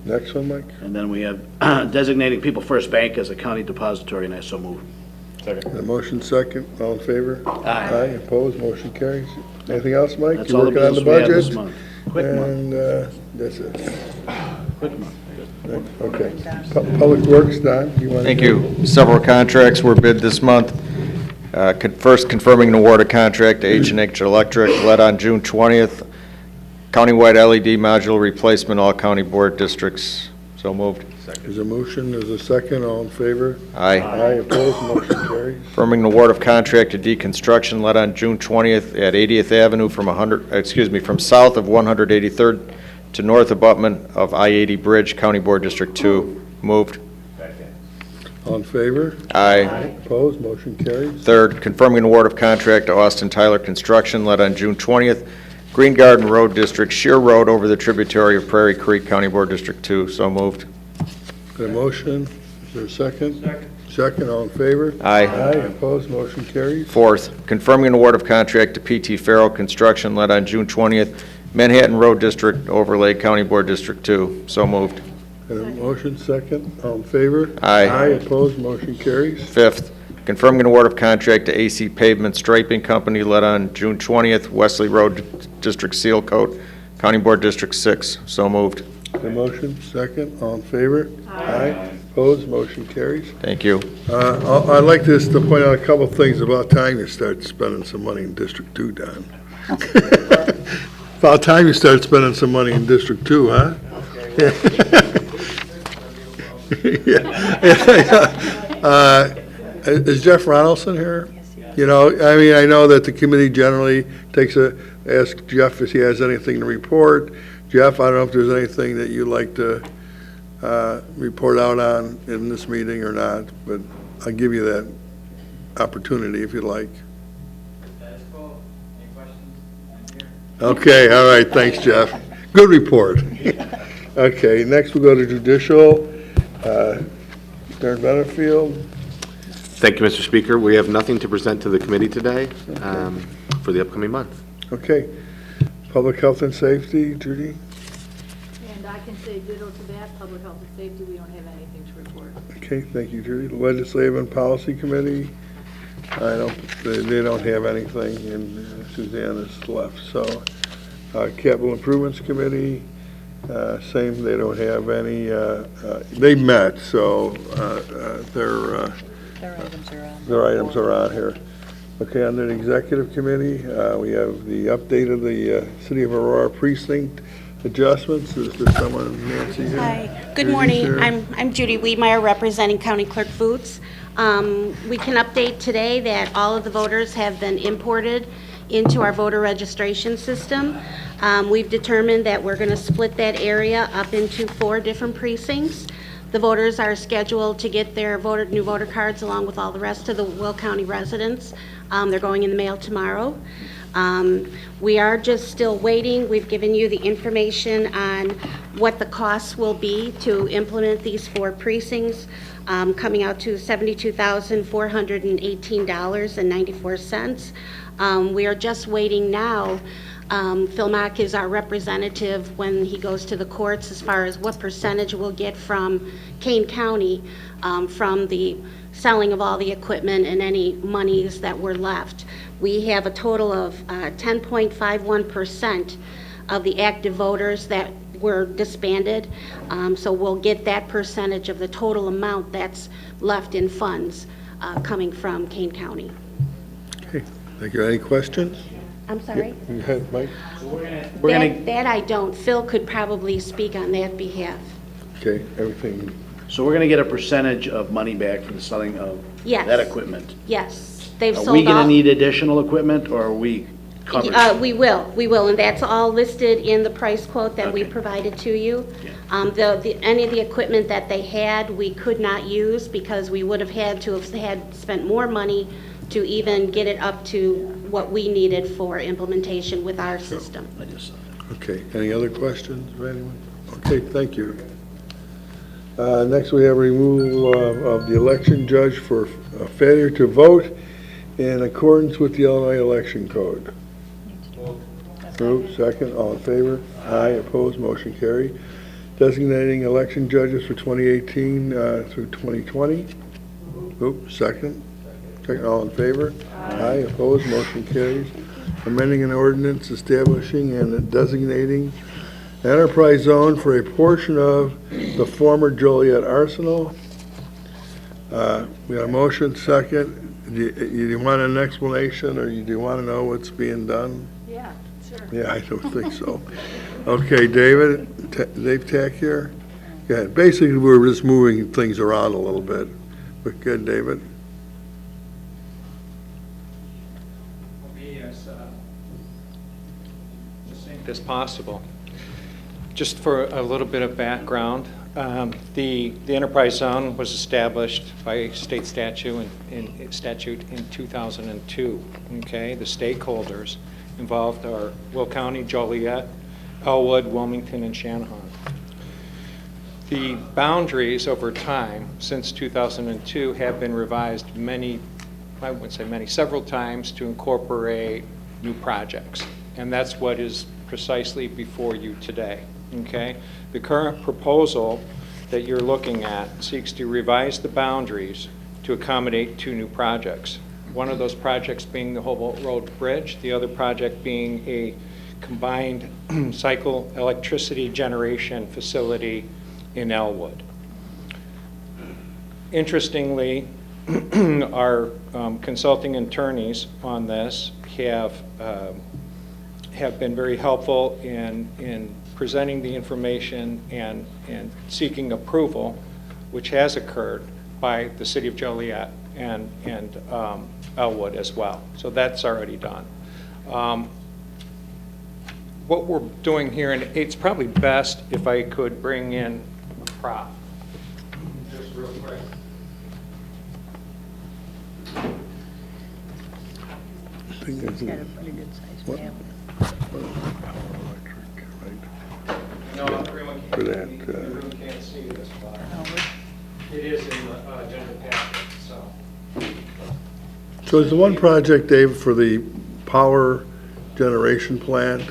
Next one, Mike? And then we have designating People First Bank as a county depository, and I so move. The motion second, all in favor? Aye. Opposed, motion carries. Anything else, Mike? That's You all the working on the business we have this budget? month. Quick month, And that's it. quick month. Okay. Public Works, Don, you want to? Thank you. Several contracts were bid this month. First, confirming an award of contract to H&H Electric, led on June 20th. Countywide LED module replacement, all county board districts. So moved. There's a motion, there's a second, all in favor? Aye. Aye, opposed, motion carries. Confirming an award of contract to deconstruction, led on June 20th at 80th Avenue from south of 183rd to north abutment of I-80 Bridge, County Board District 2. Moved. All in favor? Aye. Opposed, motion carries. Third, confirming an award of contract to Austin Tyler Construction, led on June 20th, Green Garden Road District, Sheer Road over the tributary of Prairie Creek, County Board District 2. So moved. Got a motion, is there a second? Second, all in favor? Aye. Aye, opposed, motion carries. Fourth, confirming an award of contract to PT Farrell Construction, led on June 20th, Manhattan Road District, Overlay, County Board District 2. So moved. Got a motion, second, all in favor? Aye. Aye, opposed, motion carries. Fifth, confirming an award of contract to AC Pavement Striping Company, led on June 20th, Wesley Road District Seal Coat, County Board District 6. So moved. Got a motion, second, all in favor? Aye. Opposed, motion carries. Thank you. I'd like just to point out a couple of things. About time you start spending some money in District 2, Don. About time you start spending some money in District 2, huh? Is Jeff Ronaldson here? You know, I mean, I know that the committee generally asks Jeff if he has anything to report. Jeff, I don't know if there's anything that you'd like to report out on in this meeting or not, but I'll give you that opportunity if you'd like. Okay, all right, thanks, Jeff. Good report. Okay, next we'll go to judicial. Darren Benefield. Thank you, Mr. Speaker. We have nothing to present to the committee today for the upcoming month. Okay. Public health and safety, Judy? And I can say ditto to that, public health and safety, we don't have anything to report. Okay, thank you, Judy. Legislative and Policy Committee, they don't have anything, and Suzanne has left, so. Capital Improvements Committee, same, they don't have any, they met, so their items are on here. Okay, under the Executive Committee, we have the update of the City of Aurora precinct adjustments. Is there someone, Nancy, here? Hi, good Judy's morning. here. I'm Judy Wiedmeyer, representing County Clerk Foods. We can update today that all of the voters have been imported into our voter registration system. We've determined that we're going to split that area up into 4 different precincts. The voters are scheduled to get their new voter cards along with all the rest of the Will County residents. They're going in the mail tomorrow. We are just still waiting. We've given you the information on what the costs will be to implement these 4 precincts, coming out to $72,418.94. We are just waiting now Phil Mock is our representative when he goes to the courts as far as what percentage we'll get from Kane County from the selling of all the equipment and any monies that were left. We have a total of 10.51% of the active voters that were disbanded, so we'll get that percentage of the total amount that's left in funds coming from Kane County. Okay, thank you. Any questions? I'm sorry? Go ahead, Mike. That I don't. Phil could probably speak on that behalf. Okay, everything, So we're gonna get a percentage of money back for the selling of Yes. that equipment. Yes, they've Are sold we gonna all. need additional equipment, or are we covered? We will, and that's all listed in the price quote that we Okay. provided to you. Yeah. Any of the equipment that they had, we could not use because we would have had to have spent more money to even get it up to what we needed for implementation with our system. I just saw that. okay. Any other questions of anyone? Okay, thank you. Next, we have removal of the election judge for failure to vote in accordance with the Illinois Election Code. Moved, second, all in favor? Aye, opposed, motion carried. Designating election judges for 2018 through 2020. Moved, second. Second, all in favor? Aye, opposed, motion carries. Amending an ordinance establishing and designating enterprise zone for a portion of the former Joliet Arsenal. We have a motion, second. Do you want an explanation, or do you want to know what's being done? Yeah, sure. Yeah, I don't think so. Okay, Dave Tack here. Go ahead. Basically, we're just moving things around a little bit. But good, David. Be as succinct as possible. Just for a little bit of background, the enterprise zone was established by state statute in 2002. Okay, the stakeholders involved are Will County, Joliet, Elwood, Wilmington, and Shanahan. The boundaries over time since 2002 have been revised several times to incorporate new projects. And that's what is precisely before you today, okay? The current proposal that you're looking at seeks to revise the boundaries to accommodate two new projects. One of those projects being the Hobart Road Bridge, the other project being a combined cycle electricity generation facility in Elwood. Interestingly, our consulting attorneys on this have been very helpful in presenting the information and seeking approval, which has occurred by the City of Joliet and Elwood as well. So that's already done. What we're doing here, and it's probably best if I could bring in a prop, just real quick. It's got a pretty good size map. No, everyone For that, everyone can't see this, but it is in the agenda packet, so. So is the one project, Dave, for the power generation plant,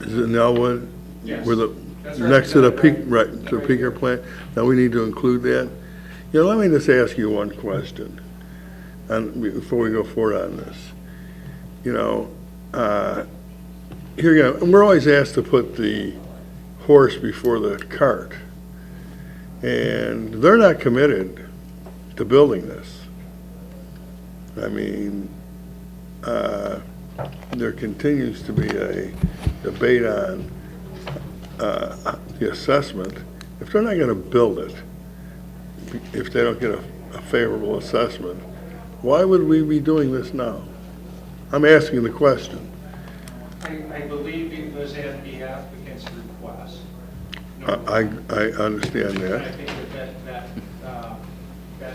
is it in Elwood? Yes. Where That's right. next to the peak, right, to the peaker plant? Now, we need to include that? You know, let me just ask you one question, and before we go forward on this. You know, here again, we're always asked to put the horse before the cart. And they're not committed to building this. I mean, there continues to be a debate on the assessment. If they're not going to build it, if they don't get a favorable assessment, why would we be doing this now? I'm asking the question. I believe because at the applicant's request. I understand And I that. think that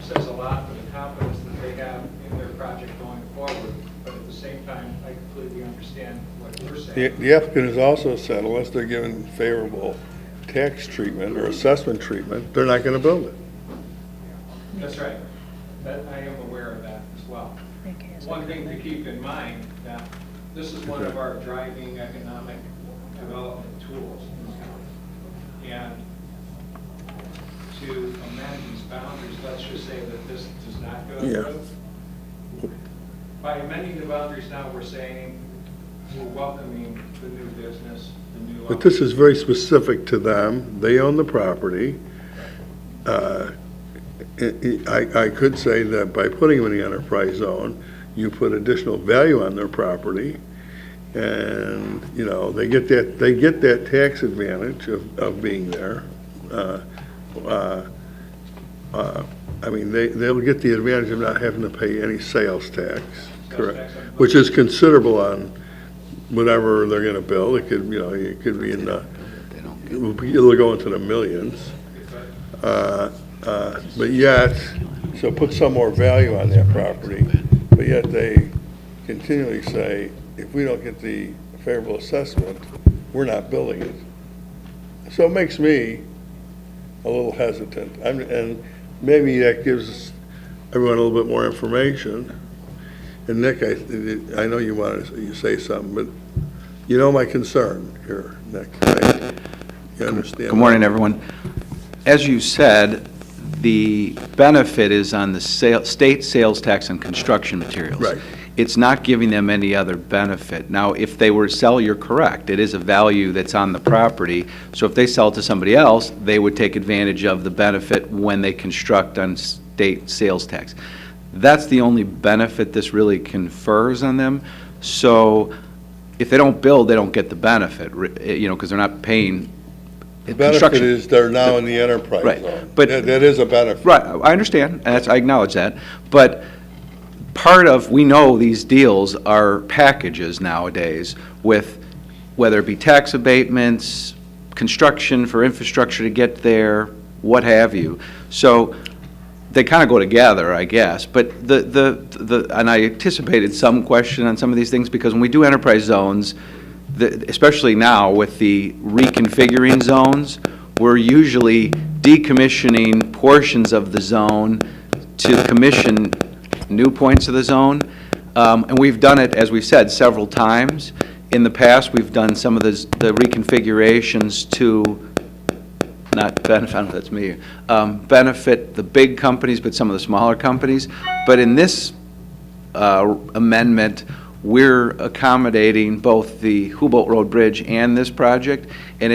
says a lot for the confidence that they have in their project going forward. But at the same time, I completely understand what you're saying. The applicant has also said unless they're given favorable tax treatment or assessment treatment, they're not going to build it. That's right. That, I am aware of that as well. one thing to keep in mind, that this is one of our driving economic development tools in the county. And to amend these boundaries, let's just say that this does not go through. By amending the boundaries now, we're saying we're welcoming the new business, the new. But this is very specific to them. They own the property. I could say that by putting them in the enterprise zone, you put additional value on their property, and, you know, they get that tax advantage of being there. I mean, they'll get the advantage of not having to pay any sales tax, correct? Which is considerable on whatever they're gonna build. It could, you know, it could be in the, it'll go into the millions. But yet, so put some more value on that property, but yet they continually say, if we don't get the favorable assessment, we're not building it. So it makes me a little hesitant. And maybe that gives everyone a little bit more information. And Nick, I know you wanted to say something, but you know my concern here, Nick. You understand? Good morning, everyone. As you said, the benefit is on the state sales tax and construction materials. Right. It's not giving them any other benefit. Now, if they were to sell, you're correct. It is a value that's on the property. So if they sell it to somebody else, they would take advantage of the benefit when they construct on state sales tax. That's the only benefit this really confers on them. So if they don't build, they don't get the benefit, you know, because they're not paying. The benefit is they're now in the enterprise zone. But that is a benefit. Right, I understand, and I acknowledge that. But part of, we know these deals are packages nowadays with, whether it be tax abatements, construction for infrastructure to get there, what have you. So they kind of go together, I guess. But and I anticipated some question on some of these things, because when we do enterprise zones, especially now with the reconfiguring zones, we're usually decommissioning portions of the zone to commission new points of the zone. And we've done it, as we've said, several times. In the past, we've done some of the reconfigurations to not benefit, I don't know if that's me, benefit the big companies, but some of the smaller companies. But in this amendment, we're accommodating both the Hubolt Road Bridge and this project, and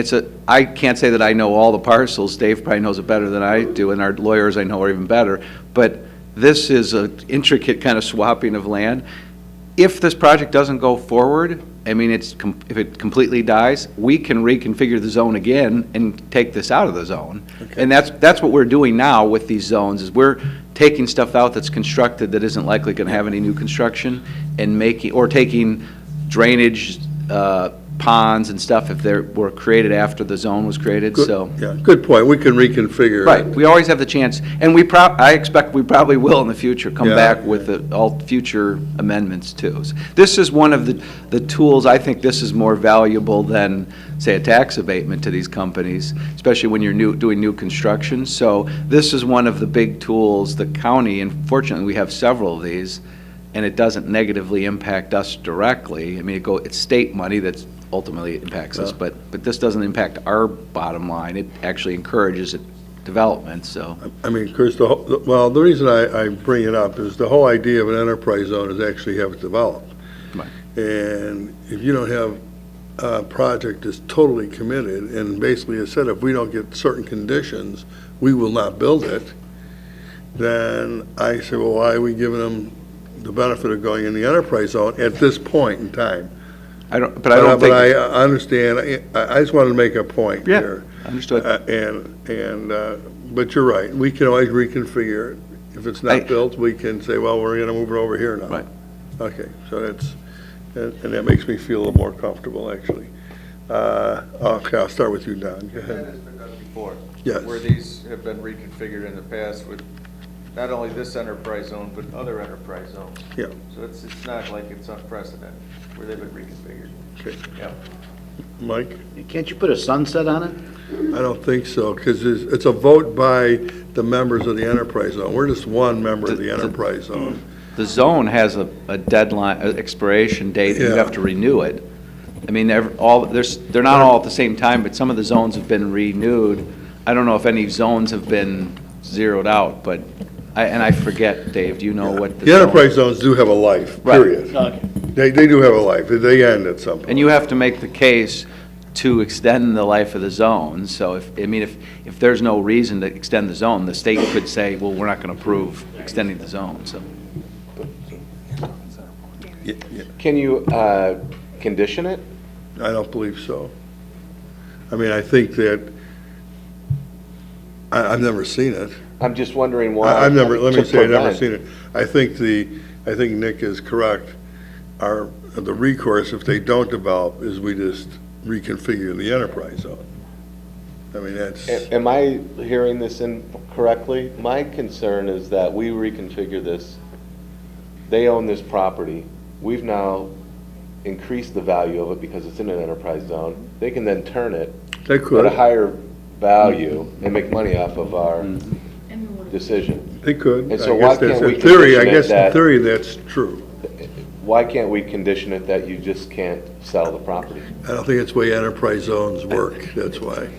I can't say that I know all the parcels. Dave probably knows it better than I do, and our lawyers I know are even better, but this is an intricate kind of swapping of land. If this project doesn't go forward, I mean, if it completely dies, we can reconfigure the zone again and take this out of the zone. Okay. And that's what we're doing now with these zones, is we're taking stuff out that's constructed that isn't likely going to have any new construction, and taking drainage ponds and stuff if they were created after the zone was created. Good, so yeah, good point. We can reconfigure. Right. We always have the chance, and I expect we probably will in the future come back with all future amendments too. So this is one of the tools. I think this is more valuable than, say, a tax abatement to these companies, especially when you're doing new construction. So this is one of the big tools the county, and fortunately we have several of these, and it doesn't negatively impact us directly. I mean, it's state money that's ultimately impacts us, but this doesn't impact our bottom line. It actually encourages development, so. I mean, Chris, the reason I bring it up is the whole idea of an enterprise zone is actually have it developed. Right. And if you don't have a project that's totally committed, and basically it said if we don't get certain conditions, we will not build it, then I say, well, why are we giving them the benefit of going in the enterprise zone at this point in time? I understand. I just wanted to make a point here. Understood. But you're right. We can always reconfigure it. If it's not built, we can say, well, we're going to move it over here now. Right. Okay. So and that makes me feel a little more comfortable, actually. Okay, I'll start with you, Don. Go ahead. That has been done before. Yes. Where these have been reconfigured in the past with not only this enterprise zone, but other enterprise zones. Yeah. So it's not like it's unprecedented, where they've been reconfigured. Okay. Yeah. Mike? Can't you put a sunset on it? I don't think so, because it's a vote by the members of the enterprise zone. We're just one member of the enterprise zone. the zone has a deadline, expiration date, and you Yeah. have to renew it. I mean, they're not all at the same time, but some of the zones have been renewed. I don't know if any zones have been zeroed out, but, I forget, Dave, do you know what? The enterprise zones do have a life, Right. period. They do have a life, they end at some point. And you have to make the case to extend the life of the zone, so if there's no reason to extend the zone, the state could say, well, we're not gonna approve extending the zone, so. Can you condition it? I don't believe so. I mean, I think that, I've never seen it. I'm just wondering why. I've never, let me to say, I've never prevent. seen it. I think Nick is correct. The recourse, if they don't develop, is we just reconfigure the enterprise zone. I mean, that's, Am I hearing this incorrectly? My concern is that we reconfigure this, they own this property, we've now increased the value of it because it's in an enterprise zone. They can then turn it they could, at a higher value and make money off of our decision. they could. And so I why guess that's can't we in theory, I condition it guess in that- theory, that's true. Why can't we condition it that you just can't sell the property? I don't think it's the way enterprise zones work, that's why.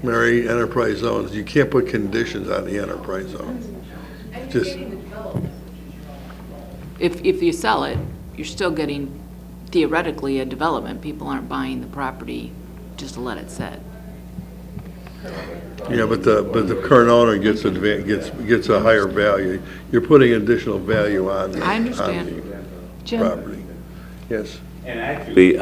Mary, enterprise zones, you can't put conditions on the enterprise zones. Just, If you sell it, you're still getting theoretically a development. People aren't buying the property just to let it sit. yeah, but the current owner gets a higher value. You're putting additional value on the, I understand. on the Jim? property. Yes. And actually,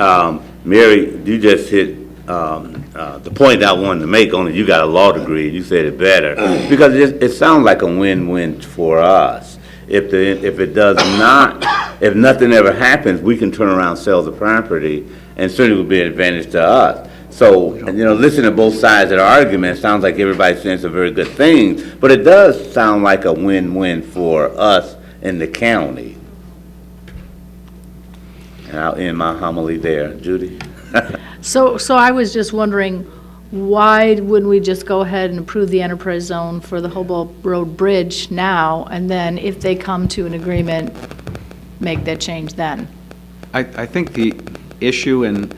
Mary, you just hit the point I wanted to make, only you got a law degree, you said it better. Because it sounds like a win-win for us. If it does not, if nothing ever happens, we can turn around, sell the property, and certainly would be an advantage to us. So, listening to both sides of the argument, it sounds like everybody's saying some very good things, but it does sound like a win-win for us in the county. And I'll end my homily there. Judy? So I was just wondering, why wouldn't we just go ahead and approve the enterprise zone for the Hobart Road Bridge now, and then if they come to an agreement, make that change then? I think the issue, and,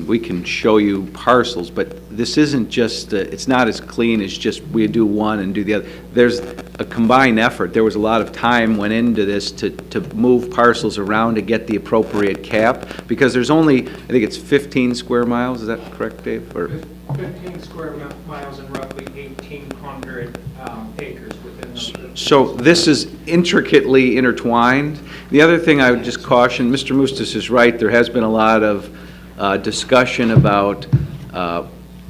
we can show you parcels, but this isn't just, it's not as clean as just we do one and do the other. There's a combined effort. There was a lot of time went into this to move parcels around to get the appropriate cap, because there's only, I think it's 15 square miles, is that correct, Dave? Or 15 square miles and roughly 1,800 acres within the... So this is intricately intertwined. The other thing I would just caution, Mr. Mustis is right, there has been a lot of discussion about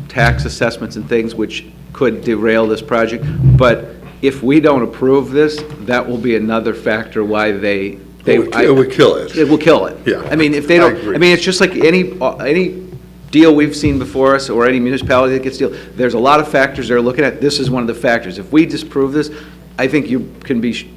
tax assessments and things which could derail this project, but if we don't approve this, that will be another factor why it would kill it. It will kill it. Yeah. If they don't, I agree. it's just like any deal we've seen before us, or any municipality that gets deal, there's a lot of factors they're looking at. This is one of the factors. If we disprove this, I think you can be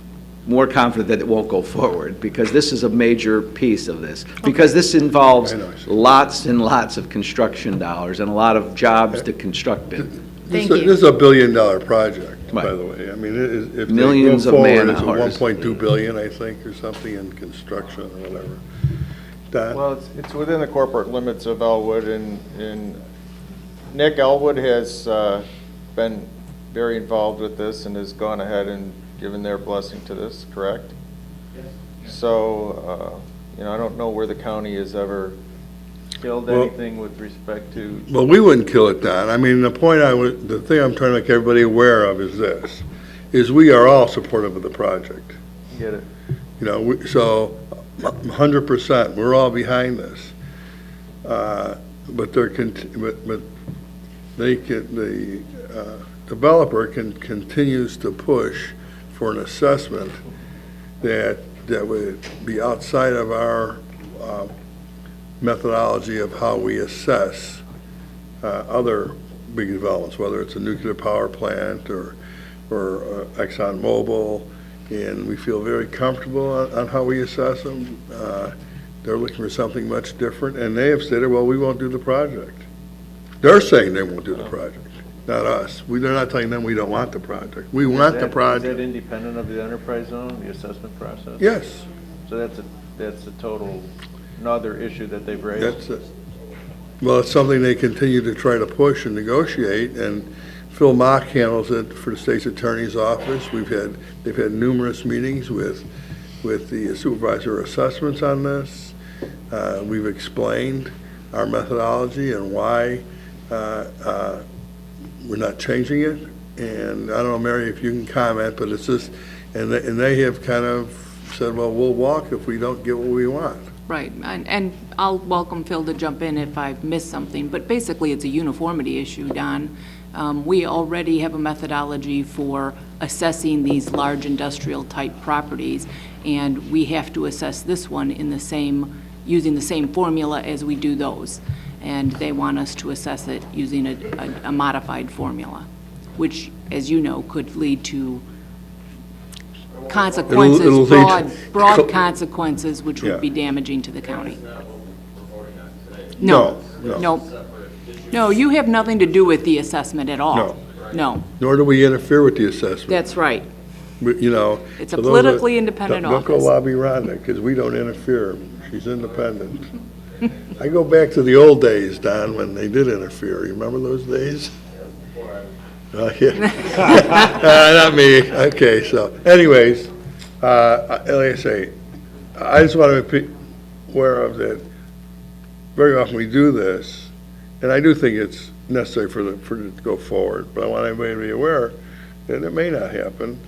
more confident that it won't go forward, because this is a major piece of this. Because this involves lots and lots of construction dollars and a lot of jobs to construct it. Thank you. This is $1 billion project, by Right. the way. If they go Millions of forward, man-hours. it's $1.2 billion, I think, or something in construction or whatever. Don? Well, it's within the corporate limits of Elwood, and Nick Elwood has been very involved with this and has gone ahead and given their blessing to this, correct? Yes. So, I don't know where the county has ever killed anything with respect to... Well, we wouldn't kill it, Don. The thing I'm trying to make everybody aware of is this, is we are all supportive of the project. Get it? So 100%, we're all behind this. But the developer continues to push for an assessment that would be outside of our methodology of how we assess other big developments, whether it's a nuclear power plant or ExxonMobil, and we feel very comfortable on how we assess them. They're looking for something much different, and they have stated, well, we won't do the project. They're saying they won't do the project. not us. They're not telling them we don't want the project. We want the Is that project. independent of the enterprise zone, the assessment process? Yes, So that's a total, another issue that they've raised? that's it. Well, it's something they continue to try to push and negotiate, and Phil Mock handles it for the state's attorney's office. They've had numerous meetings with the supervisor of assessments on this. We've explained our methodology and why we're not changing it. And I don't know, Mary, if you can comment, but it's just, and they have kind of said, well, we'll walk if we don't get what we want. Right, and I'll welcome Phil to jump in if I've missed something, but basically it's a uniformity issue, Don. We already have a methodology for assessing these large industrial-type properties, and we have to assess this one in the same, using the same formula as we do those. And they want us to assess it using a modified formula, which, as you know, could lead to consequences, It'll lead to- broad consequences, which would be damaging to the county. No, no, you have nothing to do with the assessment at all. No, Nor do we interfere with the assessment. that's right. But, you know. It's a so those are- politically independent Don't go office. lobby Rhonda, because we don't interfere. She's independent. I go back to the old days, Don, when they did interfere. You remember those days? Yeah. Not me. Okay, so anyways, like I say, I just want to be aware of that. Very often we do this, and I do think it's necessary for it to go forward, but I want everybody to be aware that it may not happen.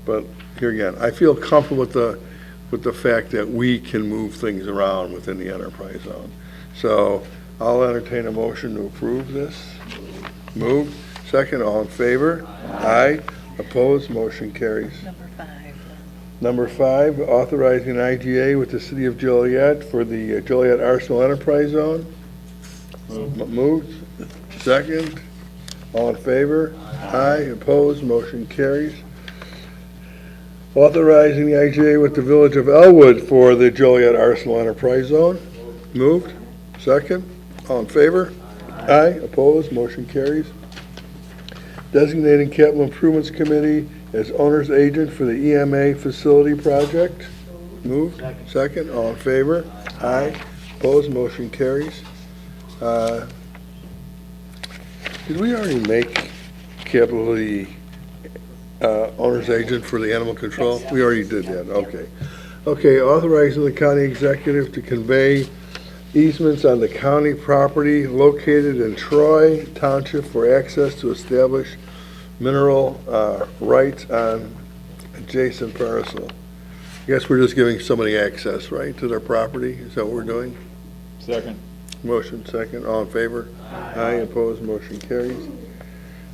But here again, I feel comfortable with the fact that we can move things around within the enterprise zone. So I'll entertain a motion to approve this. Moved. Second, all in favor? Aye. Opposed? Motion carries. Number 5, authorizing IGA with the City of Joliet for the Joliet Arsenal Enterprise Zone. Moved. Second, all in favor? Aye. Opposed? Motion carries. Authorizing the IGA with the Village of Elwood for the Joliet Arsenal Enterprise Zone. Moved. Second, all in favor? Aye. Opposed? Motion carries. Designating Capital Improvements Committee as owner's agent for the EMA facility project. Moved. Second, all in favor? Aye. Opposed? Motion carries. Did we already make Capital the owner's agent for the animal control? We already did that, okay. Okay, authorizing the county executive to convey easements on the county property located in Troy Township for access to establish mineral rights on adjacent parcel. I guess we're just giving somebody access, right, to their property? Is that what we're doing? Second. Motion second, all in favor? Aye. Opposed, motion carries.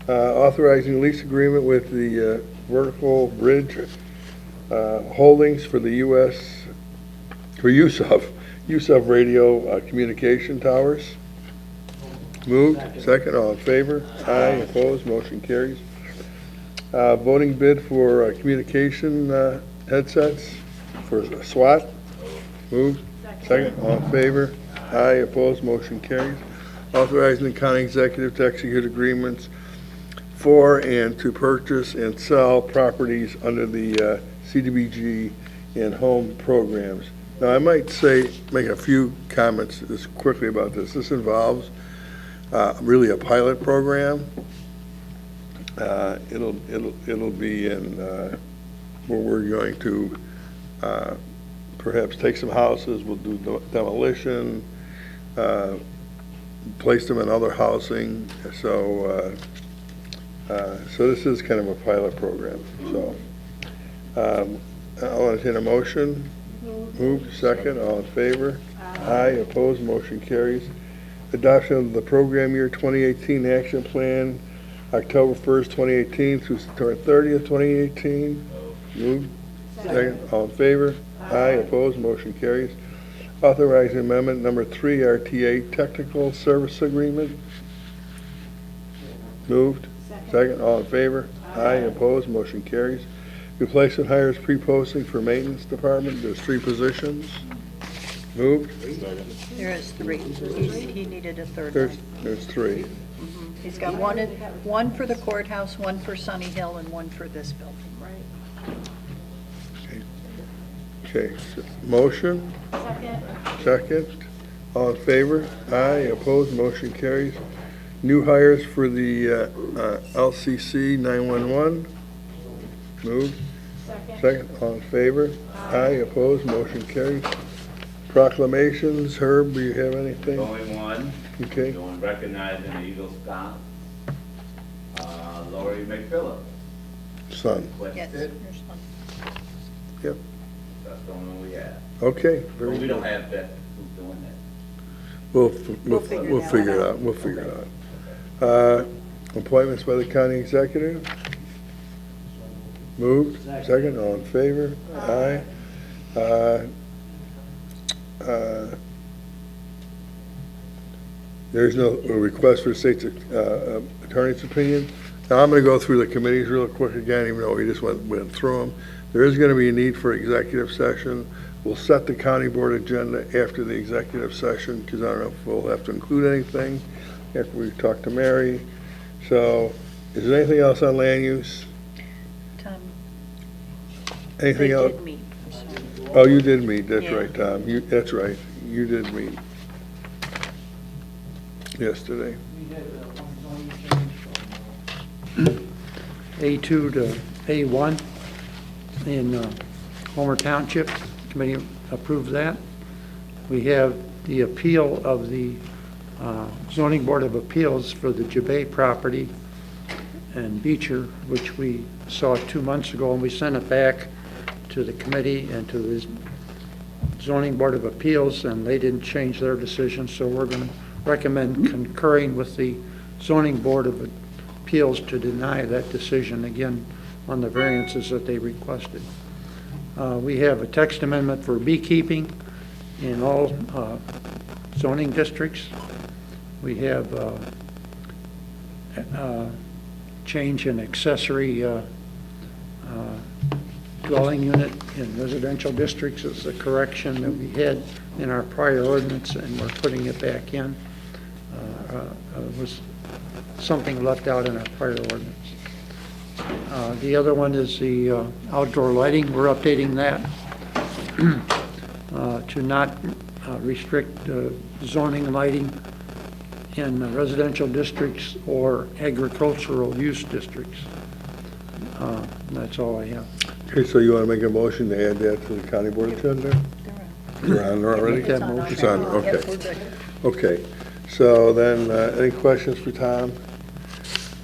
Authorizing lease agreement with the Vertical Bridge Holdings for the use of radio communication towers. Moved, second, all in favor? Aye. Opposed, motion carries. Voting bid for communication headsets for SWAT. Moved, second, all in favor? Aye. Opposed, motion carries. Authorizing the county executive to execute agreements for and to purchase and sell properties under the CDBG and home programs. Now, I might make a few comments just quickly about this. This involves really a pilot program. It'll be in where we're going to perhaps take some houses, we'll do demolition, place them in other housing. So this is kind of a pilot program. So I'll entertain a motion. Moved, second, all in favor? Aye. Opposed, motion carries. Adoption of the program year 2018 action plan, October 1st, 2018 through September 30th, 2018. Moved, second, all in favor? Aye. Opposed, motion carries. Authorizing amendment number 3, RTA Technical Service Agreement. Moved, second, all in favor? Aye. Opposed, motion carries. Replacement hires pre-posting for maintenance department. There's 3 positions. Moved. There is 3. He needed a third one. There's 3. He's got one for the courthouse, one for Sunny Hill, and one for this building. Right. Okay, motion? Second. All in favor? Aye, opposed, motion carries. New hires for the LCC 911. Moved. Second. All in favor? Aye, opposed, motion carries. Proclamations, Herb, do you have anything? Only one. Okay. Going recognizing the Eagle Scout. Lori McPhillip. Son. Yes, Wested. your son. Yep. That's the only one we have. Okay, But very we don't good. have that, who's doing that? We'll figure figure it that out, we'll figure it out. Appointments by the county executive? Moved, second, all in favor? Aye. There's no request for the state's attorney's opinion. Now, I'm gonna go through the committees real quick again, even though we just went through them. There is gonna be a need for executive session. We'll set the county board agenda after the executive session, because I don't know if we'll have to include anything after we talk to Mary. So, is there anything else on land use? Tom, Anything they else? did meet. So- Oh, you did meet, that's Yeah. right, Tom. That's right, you did meet. Yesterday. A2 to A1 in Homer Township. Committee approved that. We have the appeal of the zoning board of appeals for the Jabay property and Beecher, which we saw 2 months ago, and we sent it back to the committee and to the zoning board of appeals, and they didn't change their decision, so we're going to recommend concurring with the zoning board of appeals to deny that decision again on the variances that they requested. We have a text amendment for beekeeping in all zoning districts. We have change in accessory dwelling unit in residential districts. It's a correction that we had in our prior ordinance, and we're putting it back in. It was something left out in our prior ordinance. The other one is the outdoor lighting. We're updating that to not restrict zoning lighting in residential districts or agricultural use districts. That's all I have. Okay, so you want to make a motion to add that to the county board agenda? You're on there already? Make that motion. It's on, okay. Okay, so then, any questions for Tom?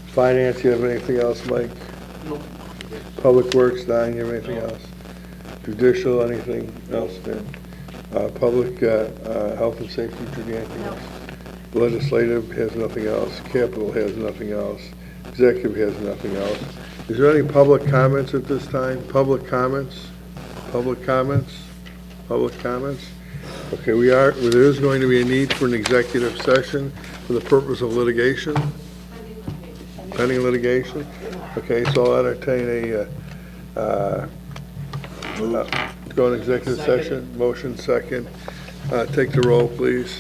Finance, you have anything else, Mike? Nope. Public Works, Don, you have anything else? Judicial, anything else there? Public, health and safety, Judy, anything else? Legislative has nothing else. Capital has nothing else. Executive has nothing else. Is there any public comments at this time? Public comments? Public comments? Public comments? Okay, there is going to be a need for an executive session for the purpose of litigation. Pending litigation? Okay, so I'll entertain go in executive session. Motion second. Take the roll, please.